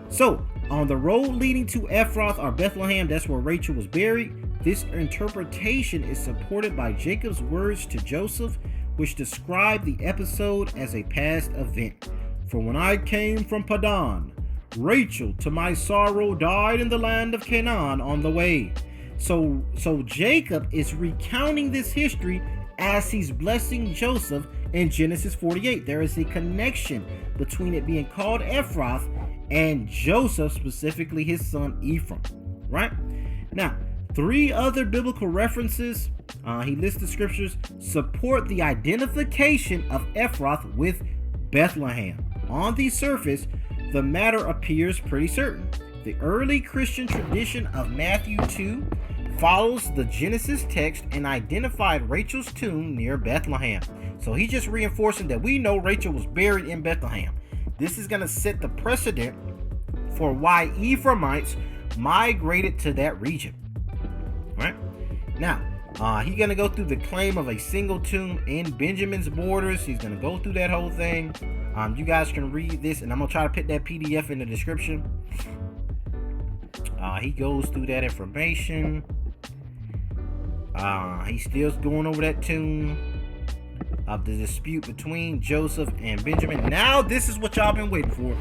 so On the road leading to Ephrath or Bethlehem, that's where Rachel was buried. This interpretation is supported by Jacob's words to Joseph, which describe the episode as a past event. For when I came from Padan, Rachel, to my sorrow, died in the land of Canaan on the way. So Jacob is recounting this history as he's blessing Joseph in Genesis 48. There is a connection between it being called Ephrath and Joseph, specifically his son Ephraim, right? Now, 3 other biblical references, he lists the scriptures, support the identification of Ephrath with Bethlehem. On the surface, the matter appears pretty certain. The early Christian tradition of Matthew 2 follows the Genesis text and identified Rachel's tomb near Bethlehem. So he's just reinforcing that we know Rachel was buried in Bethlehem. This is going to set the precedent for why Ephraimites migrated to that region. Right? Now, he's going to go through the claim of a single tomb in Benjamin's borders. He's going to go through that whole thing. You guys can read this, and I'm going to try to put that PDF in the description. He goes through that information. He's still going over that tomb of the dispute between Joseph and Benjamin. Now, this is what y'all been waiting for.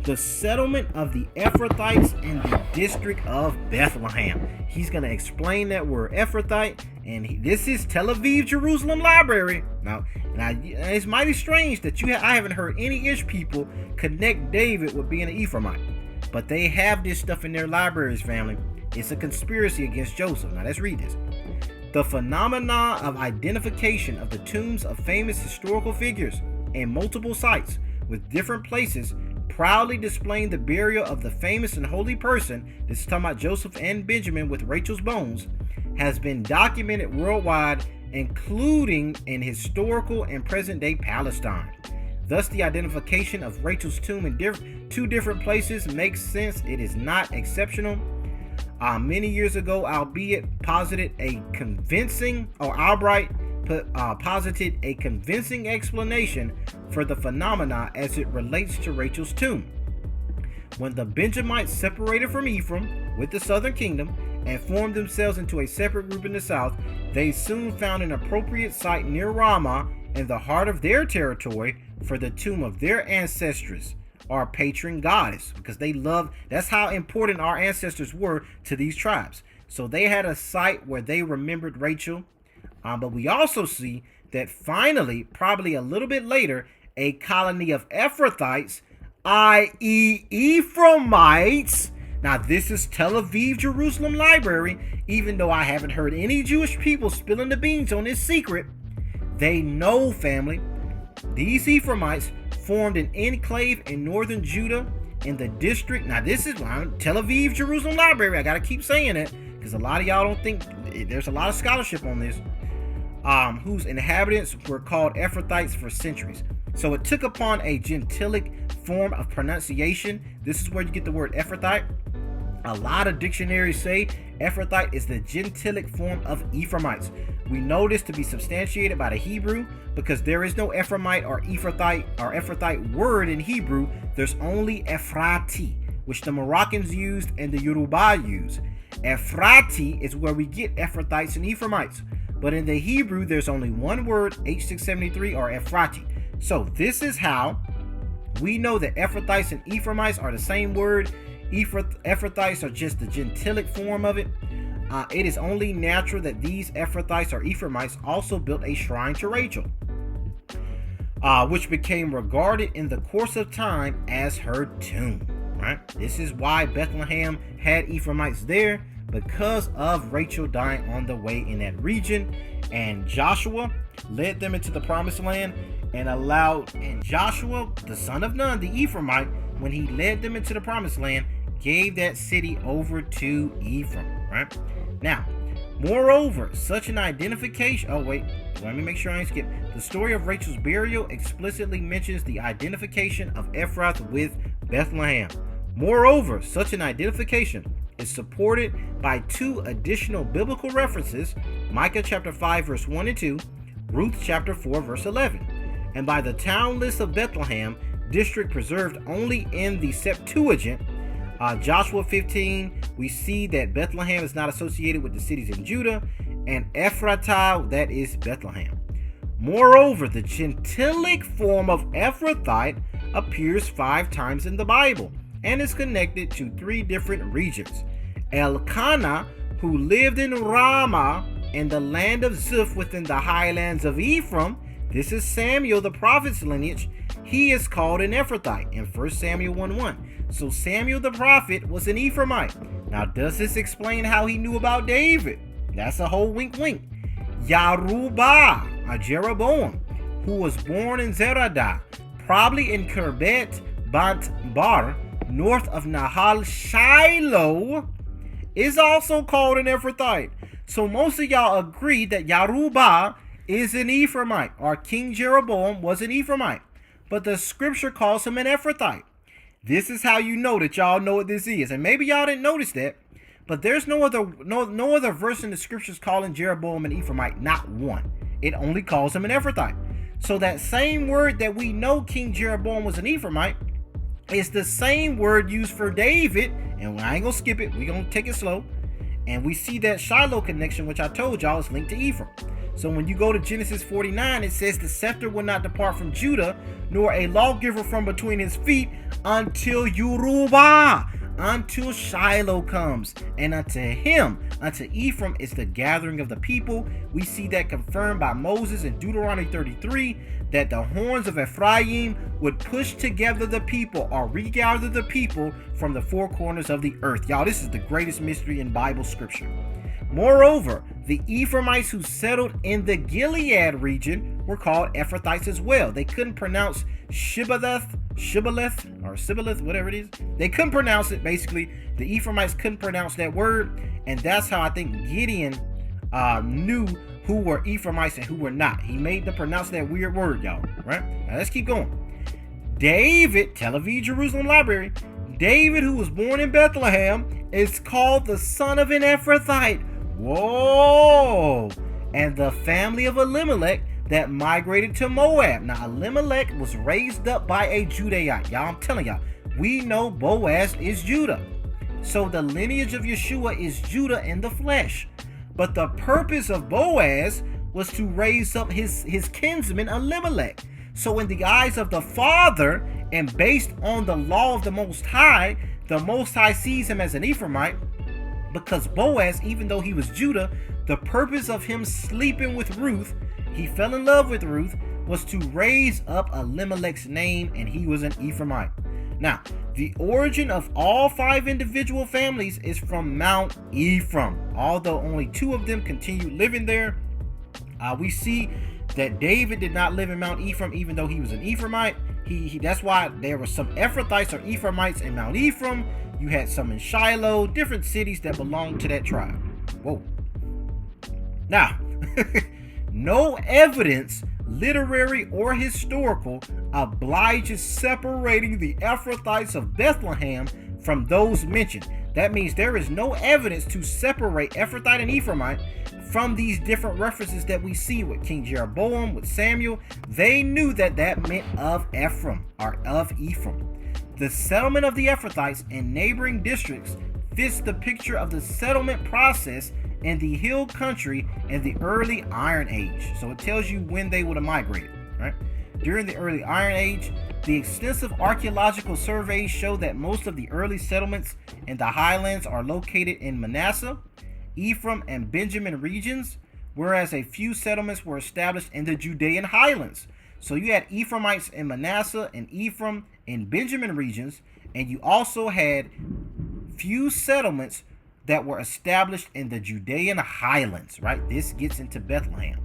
The settlement of the Ephrathites in the district of Bethlehem. He's going to explain that word Ephrathite, and this is Tel Aviv Jerusalem Library. Now, it's mighty strange that I haven't heard any Ish people connect David with being an Ephraimite. But they have this stuff in their libraries, family. It's a conspiracy against Joseph. Now, let's read this. The phenomena of identification of the tombs of famous historical figures in multiple sites with different places proudly displaying the burial of the famous and holy person, this is talking about Joseph and Benjamin with Rachel's bones, has been documented worldwide, including in historical and present-day Palestine. Thus, the identification of Rachel's tomb in 2 different places makes sense. It is not exceptional. Many years ago, Albright posited a convincing explanation for the phenomena as it relates to Rachel's tomb. When the Benjamites separated from Ephraim with the southern kingdom and formed themselves into a separate group in the south, they soon found an appropriate site near Ramah in the heart of their territory for the tomb of their ancestress, our patron goddess, because that's how important our ancestors were to these tribes. So they had a site where they remembered Rachel. But we also see that finally, probably a little bit later, a colony of Ephrathites, i.e. Ephraimites. Now, this is Tel Aviv Jerusalem Library. Even though I haven't heard any Jewish people spilling the beans on this secret, they know, family, these Ephraimites formed an enclave in northern Judah in the district. Now, this is Tel Aviv Jerusalem Library. I got to keep saying it because a lot of y'all don't think there's a lot of scholarship on this. Whose inhabitants were called Ephrathites for centuries. So it took upon a gentilic form of pronunciation. This is where you get the word Ephrathite. A lot of dictionaries say Ephrathite is the gentilic form of Ephraimites. We know this to be substantiated by the Hebrew because there is no Ephraimite or Ephrathite word in Hebrew. There's only Ephrati, which the Moroccans used and the Yoruba use. Ephrati is where we get Ephrathites and Ephraimites. But in the Hebrew, there's only one word, H673, or Ephrati. So this is how we know that Ephrathites and Ephraimites are the same word. Ephrathites are just the gentilic form of it. It is only natural that these Ephrathites or Ephraimites also built a shrine to Rachel, which became regarded in the course of time as her tomb. Right? This is why Bethlehem had Ephraimites there, because of Rachel dying on the way in that region. And Joshua led them into the promised land and Joshua, the son of Nun, the Ephraimite, when he led them into the promised land, gave that city over to Ephraim. Right? Now, moreover, such an identification, let me make sure I ain't skip. The story of Rachel's burial explicitly mentions the identification of Ephrath with Bethlehem. Moreover, such an identification is supported by 2 additional biblical references, Micah chapter 5 verse 1 and 2, Ruth chapter 4 verse 11, and by the town list of Bethlehem, district preserved only in the Septuagint, Joshua 15, we see that Bethlehem is not associated with the cities in Judah, and Ephratah, that is Bethlehem. Moreover, the gentilic form of Ephrathite appears 5 times in the Bible and is connected to 3 different regions. Elkanah, who lived in Ramah in the land of Ziph within the highlands of Ephraim, this is Samuel the prophet's lineage, he is called an Ephrathite in 1 Samuel 1:1. So Samuel the prophet was an Ephraimite. Now, does this explain how he knew about David? That's a whole wink wink. Yoruba, a Jeroboam, who was born in Zeradah, probably in Kerbet Bant Bar, north of Nahal Shiloh, is also called an Ephrathite. So most of y'all agree that Yoruba is an Ephraimite, or King Jeroboam was an Ephraimite, but the scripture calls him an Ephrathite. This is how you know that y'all know what this is. And maybe y'all didn't notice that, but there's no other verse in the scriptures calling Jeroboam an Ephraimite, not one. It only calls him an Ephrathite. So that same word that we know King Jeroboam was an Ephraimite is the same word used for David, and I ain't gonna skip it, we're gonna take it slow. And we see that Shiloh connection, which I told y'all is linked to Ephraim. So when you go to Genesis 49, it says the scepter will not depart from Judah, nor a lawgiver from between his feet until Yoruba, until Shiloh comes. And unto him, unto Ephraim, is the gathering of the people. We see that confirmed by Moses in Deuteronomy 33, that the horns of Ephraim would push together the people, or regather the people from the 4 corners of the earth. Y'all, this is the greatest mystery in Bible scripture. Moreover, the Ephraimites who settled in the Gilead region were called Ephrathites as well. They couldn't pronounce Shibboleth, whatever it is. They couldn't pronounce it, basically. The Ephraimites couldn't pronounce that word, and that's how I think Gideon knew who were Ephraimites and who were not. He made them pronounce that weird word, y'all, right? Now let's keep going. David, Tel Aviv Jerusalem Library, David, who was born in Bethlehem, is called the son of an Ephrathite. Whoa! And the family of Elimelech that migrated to Moab. Now, Elimelech was raised up by a Judahite. Y'all, I'm telling y'all, we know Boaz is Judah. So the lineage of Yeshua is Judah in the flesh. But the purpose of Boaz was to raise up his kinsman Elimelech. So in the eyes of the Father, and based on the law of the Most High sees him as an Ephraimite, because Boaz, even though he was Judah, the purpose of him sleeping with Ruth, he fell in love with Ruth, was to raise up Elimelech's name, and he was an Ephraimite. Now, the origin of all 5 individual families is from Mount Ephraim, although only 2 of them continued living there. We see that David did not live in Mount Ephraim, even though he was an Ephraimite. That's why there were some Ephrathites or Ephraimites in Mount Ephraim. You had some in Shiloh, different cities that belonged to that tribe. Whoa. Now, no evidence, literary or historical, obliges separating the Ephrathites of Bethlehem from those mentioned. That means there is no evidence to separate Ephrathite and Ephraimite from these different references that we see with King Jeroboam, with Samuel. They knew that that meant of Ephraim, or of Ephraim. The settlement of the Ephrathites in neighboring districts fits the picture of the settlement process in the hill country in the early Iron Age. So it tells you when they would have migrated, right? During the early Iron Age, the extensive archaeological surveys show that most of the early settlements in the highlands are located in Manasseh, Ephraim, and Benjamin regions, whereas a few settlements were established in the Judean highlands. So you had Ephraimites in Manasseh and Ephraim in Benjamin regions, and you also had few settlements that were established in the Judean highlands, right? This gets into Bethlehem.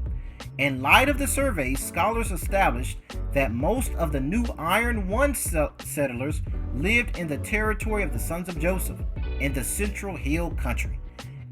In light of the surveys, scholars established that most of the new Iron One settlers lived in the territory of the sons of Joseph in the central hill country.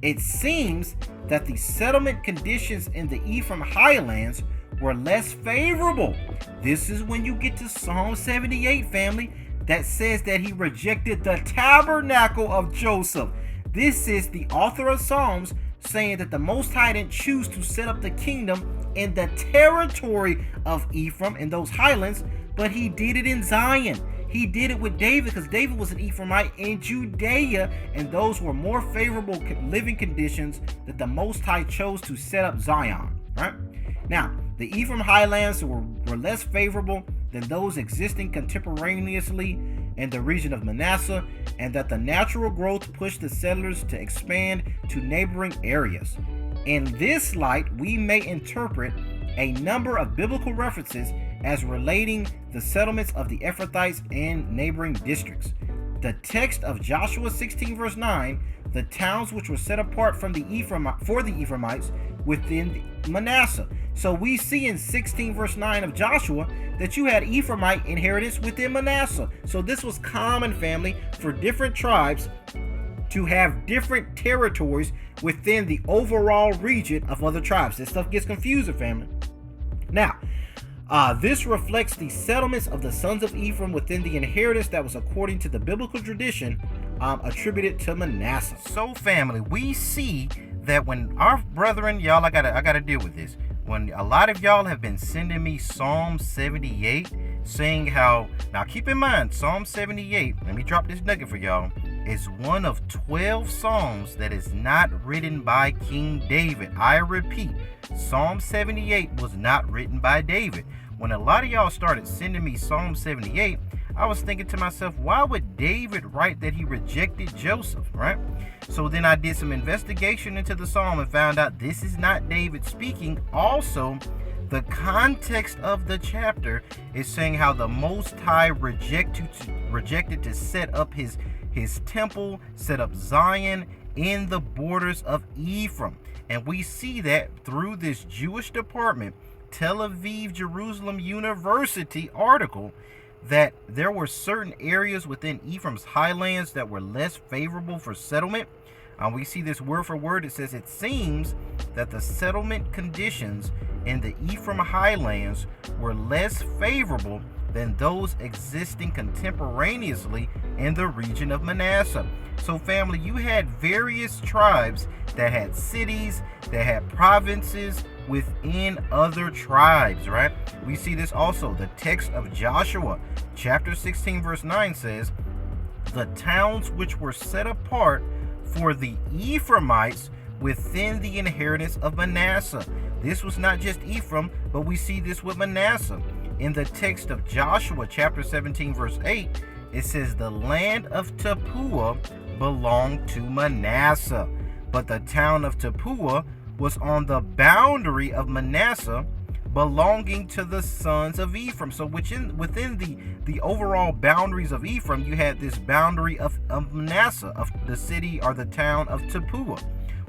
It seems that the settlement conditions in the Ephraim highlands were less favorable. This is when you get to Psalm 78, family, that says that he rejected the tabernacle of Joseph. This is the author of Psalms saying that the Most High didn't choose to set up the kingdom in the territory of Ephraim, in those highlands, but he did it in Zion. He did it with David because David was an Ephraimite in Judea, and those were more favorable living conditions that the Most High chose to set up Zion, right? Now, the Ephraim highlands were less favorable than those existing contemporaneously in the region of Manasseh, and that the natural growth pushed the settlers to expand to neighboring areas. In this light, we may interpret a number of biblical references as relating the settlements of the Ephrathites and neighboring districts. The text of Joshua 16 verse 9, the towns which were set apart from the Ephraimites within Manasseh. So we see in 16 verse 9 of Joshua that you had Ephraimite inheritance within Manasseh. So this was common, family, for different tribes to have different territories within the overall region of other tribes. This stuff gets confusing, family. Now, this reflects the settlements of the sons of Ephraim within the inheritance that was according to the biblical tradition attributed to Manasseh. So, family, we see that when our brethren, y'all, I gotta deal with this. When a lot of y'all have been sending me Psalm 78, saying how, now keep in mind, Psalm 78, let me drop this nugget for y'all, is one of 12 Psalms that is not written by King David. I repeat, Psalm 78 was not written by David. When a lot of y'all started sending me Psalm 78, I was thinking to myself, why would David write that he rejected Joseph, right? So then I did some investigation into the psalm and found out this is not David speaking. Also, the context of the chapter is saying how the Most High rejected to set up his temple, set up Zion in the borders of Ephraim. And we see that through this Jewish department, Tel Aviv Jerusalem University article, that there were certain areas within Ephraim's highlands that were less favorable for settlement. We see this word for word. It says, it seems that the settlement conditions in the Ephraim highlands were less favorable than those existing contemporaneously in the region of Manasseh. So, family, you had various tribes that had cities, that had provinces within other tribes, right? We see this also. The text of Joshua chapter 16 verse 9 says, the towns which were set apart for the Ephraimites within the inheritance of Manasseh. This was not just Ephraim, but we see this with Manasseh. In the text of Joshua chapter 17 verse 8, it says the land of Tappuah belonged to Manasseh, but the town of Tappuah was on the boundary of Manasseh, belonging to the sons of Ephraim. So within the overall boundaries of Ephraim, you had this boundary of Manasseh, of the city or the town of Tappuah.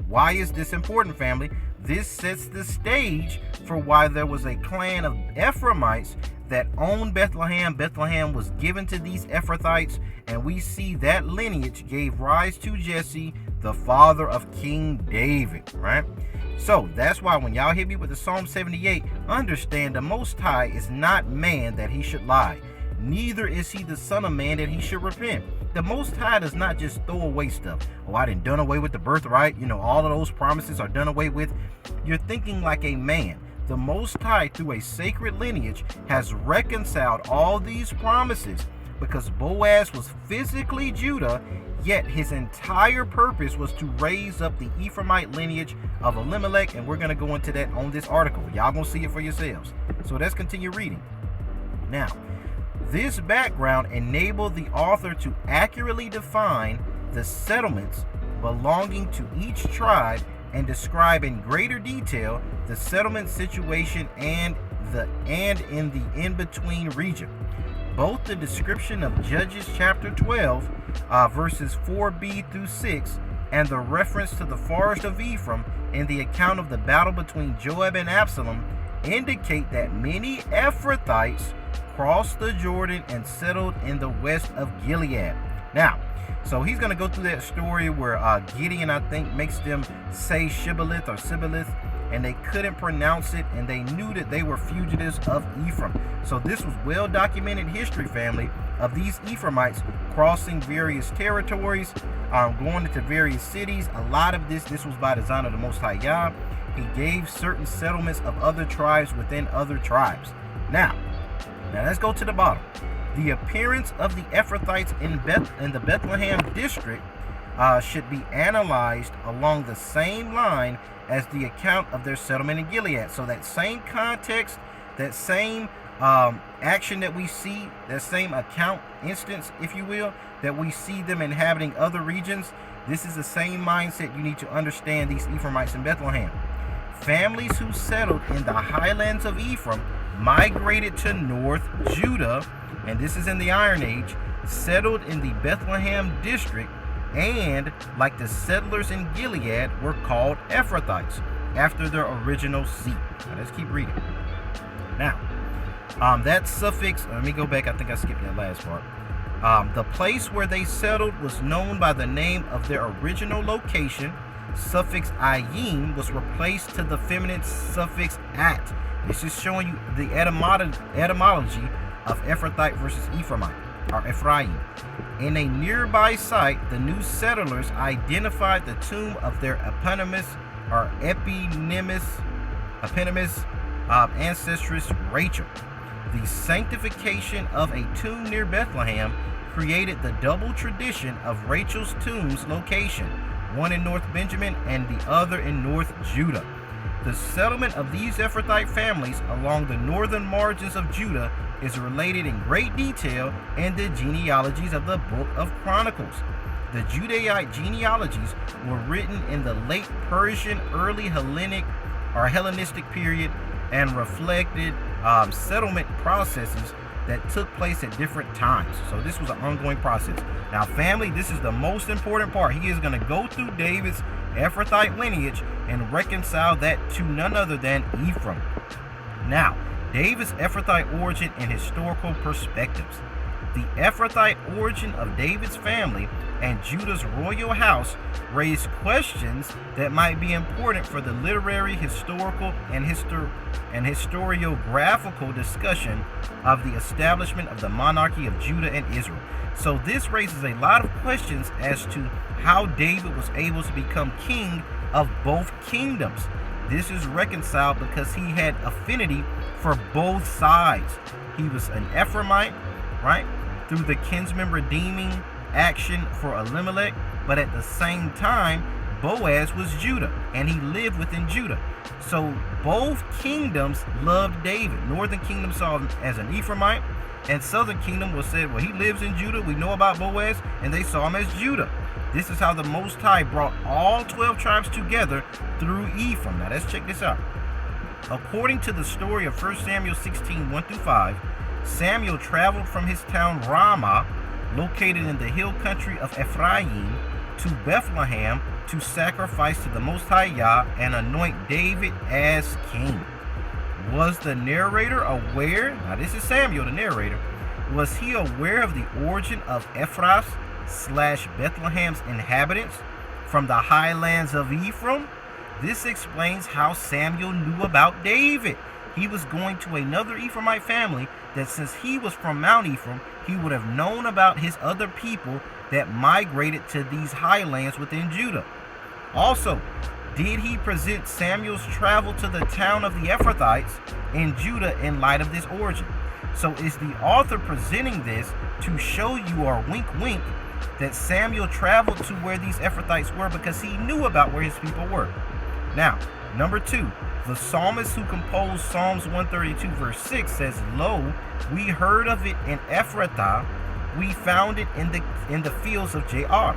Why is this important, family? This sets the stage for why there was a clan of Ephraimites that owned Bethlehem. Bethlehem was given to these Ephrathites, and we see that lineage gave rise to Jesse, the father of King David, right? So that's why when y'all hit me with the Psalm 78, understand the Most High is not man that he should lie, neither is he the son of man that he should repent. The Most High does not just throw away stuff. Oh, I done away with the birthright. All of those promises are done away with. You're thinking like a man. The Most High, through a sacred lineage, has reconciled all these promises because Boaz was physically Judah, yet his entire purpose was to raise up the Ephraimite lineage of Elimelech, and we're going to go into that on this article. Y'all going to see it for yourselves. So let's continue reading. Now, this background enabled the author to accurately define the settlements belonging to each tribe and describe in greater detail the settlement situation and in the in-between region. Both the description of Judges chapter 12, verses 4b through 6, and the reference to the forest of Ephraim in the account of the battle between Joab and Absalom indicate that many Ephrathites crossed the Jordan and settled in the west of Gilead. Now, so he's going to go through that story where Gideon, I think, makes them say Shibboleth or Sibboleth, and they couldn't pronounce it, and they knew that they were fugitives of Ephraim. So this was well-documented history, family, of these Ephraimites crossing various territories, going into various cities. A lot of this was by design of the Most High Yah. He gave certain settlements of other tribes within other tribes. Now let's go to the bottom. The appearance of the Ephrathites in the Bethlehem district should be analyzed along the same line as the account of their settlement in Gilead. So that same context, that same action that we see, that same account instance, if you will, that we see them inhabiting other regions, this is the same mindset you need to understand these Ephraimites in Bethlehem. Families who settled in the highlands of Ephraim migrated to North Judah, and this is in the Iron Age, settled in the Bethlehem district, and like the settlers in Gilead were called Ephrathites after their original seat. Now let's keep reading. Now, that suffix, let me go back, I think I skipped that last part. The place where they settled was known by the name of their original location. Suffix ayim was replaced to the feminine suffix at. This is showing you the etymology of Ephrathite versus Ephraimite, or Ephraim. In a nearby site, the new settlers identified the tomb of their eponymous ancestress Rachel. The sanctification of a tomb near Bethlehem created the double tradition of Rachel's tomb's location, one in North Benjamin and the other in North Judah. The settlement of these Ephrathite families along the northern margins of Judah is related in great detail in the genealogies of the Book of Chronicles. The Judahite genealogies were written in the late Persian, early Hellenistic period and reflected settlement processes that took place at different times. So this was an ongoing process. Now, family, this is the most important part. He is going to go through David's Ephrathite lineage and reconcile that to none other than Ephraim. Now, David's Ephrathite origin and historical perspectives. The Ephrathite origin of David's family and Judah's royal house raised questions that might be important for the literary, historical, and historiographical discussion of the establishment of the monarchy of Judah and Israel. So this raises a lot of questions as to how David was able to become king of both kingdoms. This is reconciled because he had affinity for both sides. He was an Ephraimite, right, through the kinsman redeeming action for Elimelech, but at the same time, Boaz was Judah, and he lived within Judah. So both kingdoms loved David. Northern kingdom saw him as an Ephraimite, and southern kingdom was said, well, he lives in Judah, we know about Boaz, and they saw him as Judah. This is how the Most High brought all 12 tribes together through Ephraim. Now let's check this out. According to the story of 1 Samuel 16, 1-5, Samuel traveled from his town Ramah, located in the hill country of Ephraim, to Bethlehem to sacrifice to the Most High Yah and anoint David as king. Was the narrator aware? Now this is Samuel, the narrator. Was he aware of the origin of Ephraim/Bethlehem's inhabitants from the highlands of Ephraim? This explains how Samuel knew about David. He was going to another Ephraimite family that since he was from Mount Ephraim, he would have known about his other people that migrated to these highlands within Judah. Also, did he present Samuel's travel to the town of the Ephrathites in Judah in light of this origin? So is the author presenting this to show you, or wink wink, that Samuel traveled to where these Ephrathites were because he knew about where his people were? Now, number 2, the psalmist who composed Psalms 132 verse 6 says, "Lo, we heard of it in Ephrathah, we found it in the fields of Jaar,"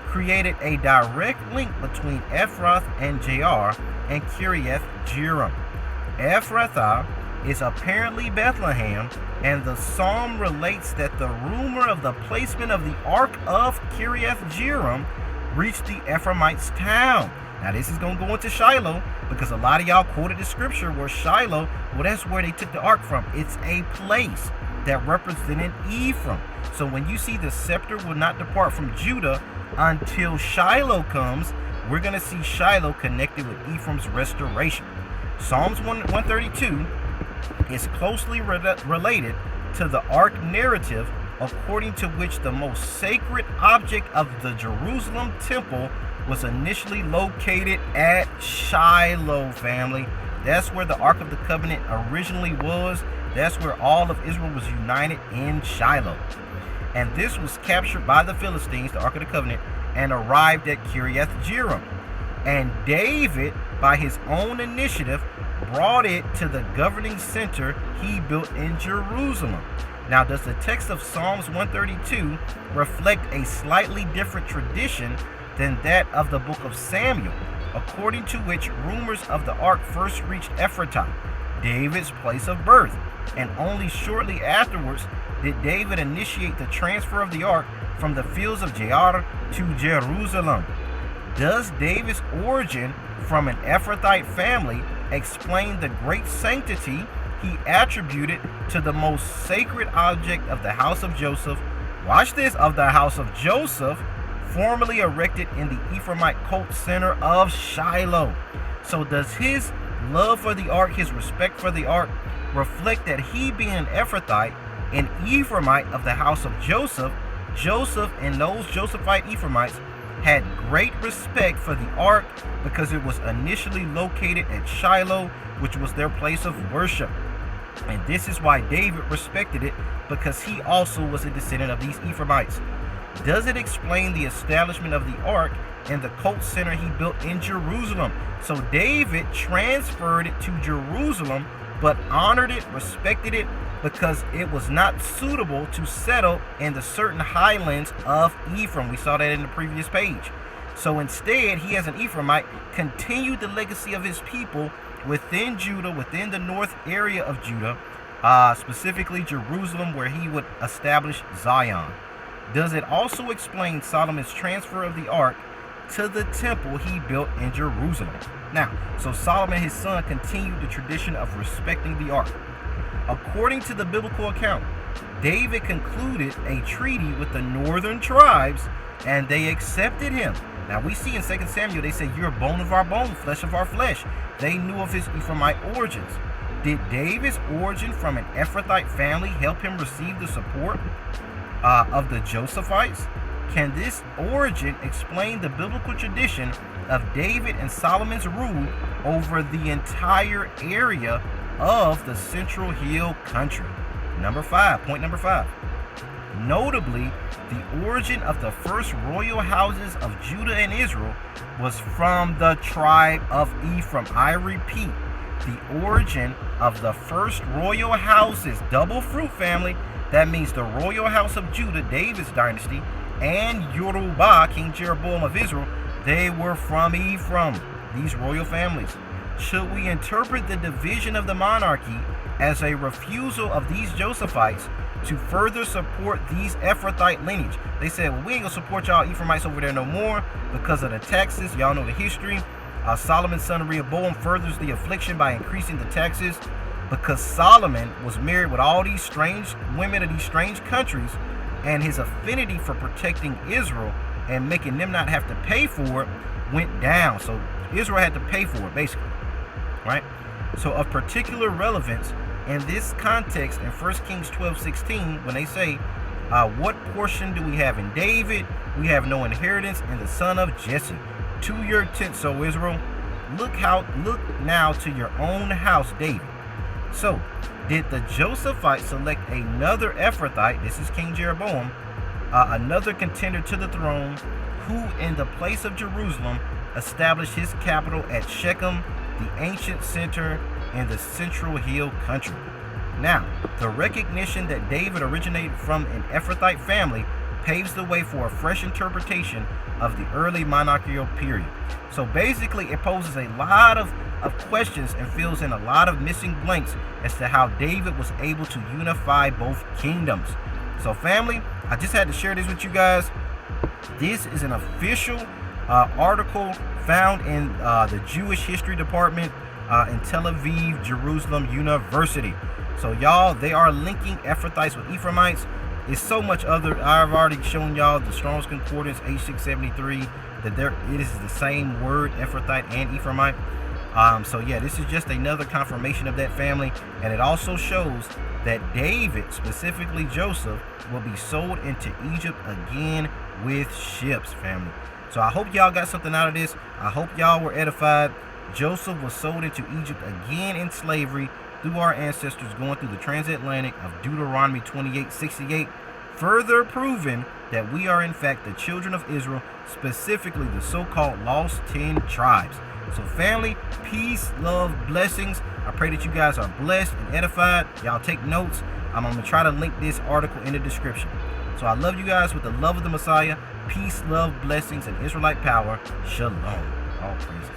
created a direct link between Ephrath and Jaar and Kiriath Jearim. Ephrathah is apparently Bethlehem, and the psalm relates that the rumor of the placement of the Ark of Kiriath Jearim reached the Ephraimites' town. Now this is going to go into Shiloh, because a lot of y'all quoted the scripture where Shiloh, well, that's where they took the ark from. It's a place that represented Ephraim. So when you see the scepter will not depart from Judah until Shiloh comes, we're going to see Shiloh connected with Ephraim's restoration. Psalms 132 is closely related to the ark narrative, according to which the most sacred object of the Jerusalem temple was initially located at Shiloh, family. That's where the Ark of the Covenant originally was. That's where all of Israel was united in Shiloh. And this was captured by the Philistines, the Ark of the Covenant, and arrived at Kiriath Jearim. And David, by his own initiative, brought it to the governing center he built in Jerusalem. Now, does the text of Psalms 132 reflect a slightly different tradition than that of the book of Samuel, according to which rumors of the ark first reached Ephraim, David's place of birth, and only shortly afterwards did David initiate the transfer of the ark from the fields of Jair to Jerusalem? Does David's origin from an Ephrathite family explain the great sanctity he attributed to the most sacred object of the house of Joseph? Watch this, of the house of Joseph, formerly erected in the Ephraimite cult center of Shiloh. So does his love for the ark, his respect for the ark, reflect that he, being an Ephrathite, an Ephraimite of the house of Joseph, Joseph and those Josephite Ephraimites had great respect for the ark because it was initially located at Shiloh, which was their place of worship. And this is why David respected it, because he also was a descendant of these Ephraimites. Does it explain the establishment of the ark and the cult center he built in Jerusalem? So David transferred it to Jerusalem, but honored it, respected it, because it was not suitable to settle in the certain highlands of Ephraim. We saw that in the previous page. So instead, he, as an Ephraimite, continued the legacy of his people within Judah, within the north area of Judah, specifically Jerusalem, where he would establish Zion. Does it also explain Solomon's transfer of the ark to the temple he built in Jerusalem? Now, so Solomon, his son, continued the tradition of respecting the ark. According to the biblical account, David concluded a treaty with the northern tribes, and they accepted him. Now, we see in 2 Samuel, they say, "You're bone of our bone, flesh of our flesh." They knew of his Ephraimite origins. Did David's origin from an Ephrathite family help him receive the support of the Josephites? Can this origin explain the biblical tradition of David and Solomon's rule over the entire area of the Central Hill country? Point number 5. Notably, the origin of the first royal houses of Judah and Israel was from the tribe of Ephraim. I repeat, the origin of the first royal houses, double fruit family, that means the royal house of Judah, David's dynasty, and Yoruba, King Jeroboam of Israel, they were from Ephraim, these royal families. Should we interpret the division of the monarchy as a refusal of these Josephites to further support these Ephrathite lineage? They said, well, we ain't gonna support y'all Ephraimites over there no more because of the taxes. Y'all know the history. Solomon's son Rehoboam furthers the affliction by increasing the taxes, because Solomon was married with all these strange women of these strange countries, and his affinity for protecting Israel and making them not have to pay for it went down. So Israel had to pay for it, basically, right? So of particular relevance in this context, in 1 Kings 12:16, when they say, what portion do we have in David? We have no inheritance in the son of Jesse. To your tents, O Israel. Look now to your own house, David. So, did the Josephites select another Ephrathite, this is King Jeroboam, another contender to the throne, who in the place of Jerusalem established his capital at Shechem, the ancient center in the Central Hill country? Now, the recognition that David originated from an Ephrathite family paves the way for a fresh interpretation of the early monarchical period. So basically, it poses a lot of questions and fills in a lot of missing blanks as to how David was able to unify both kingdoms. So family, I just had to share this with you guys. This is an official article found in the Jewish History Department in Tel Aviv, Jerusalem University. So y'all, they are linking Ephrathites with Ephraimites. It's so much other. I've already shown y'all the Strong's Concordance H673 that it is the same word, Ephrathite and Ephraimite. So yeah, this is just another confirmation of that family, and it also shows that David, specifically Joseph, will be sold into Egypt again with ships, family. So I hope y'all got something out of this. I hope y'all were edified. Joseph was sold into Egypt again in slavery through our ancestors going through the transatlantic of Deuteronomy 28:68, further proving that we are in fact the children of Israel, specifically the so-called lost 10 tribes. So family, peace, love, blessings. I pray that you guys are blessed and edified. Y'all take notes. I'm going to try to link this article in the description. So I love you guys with the love of the Messiah. Peace, love, blessings, and Israelite power. Shalom. All praises.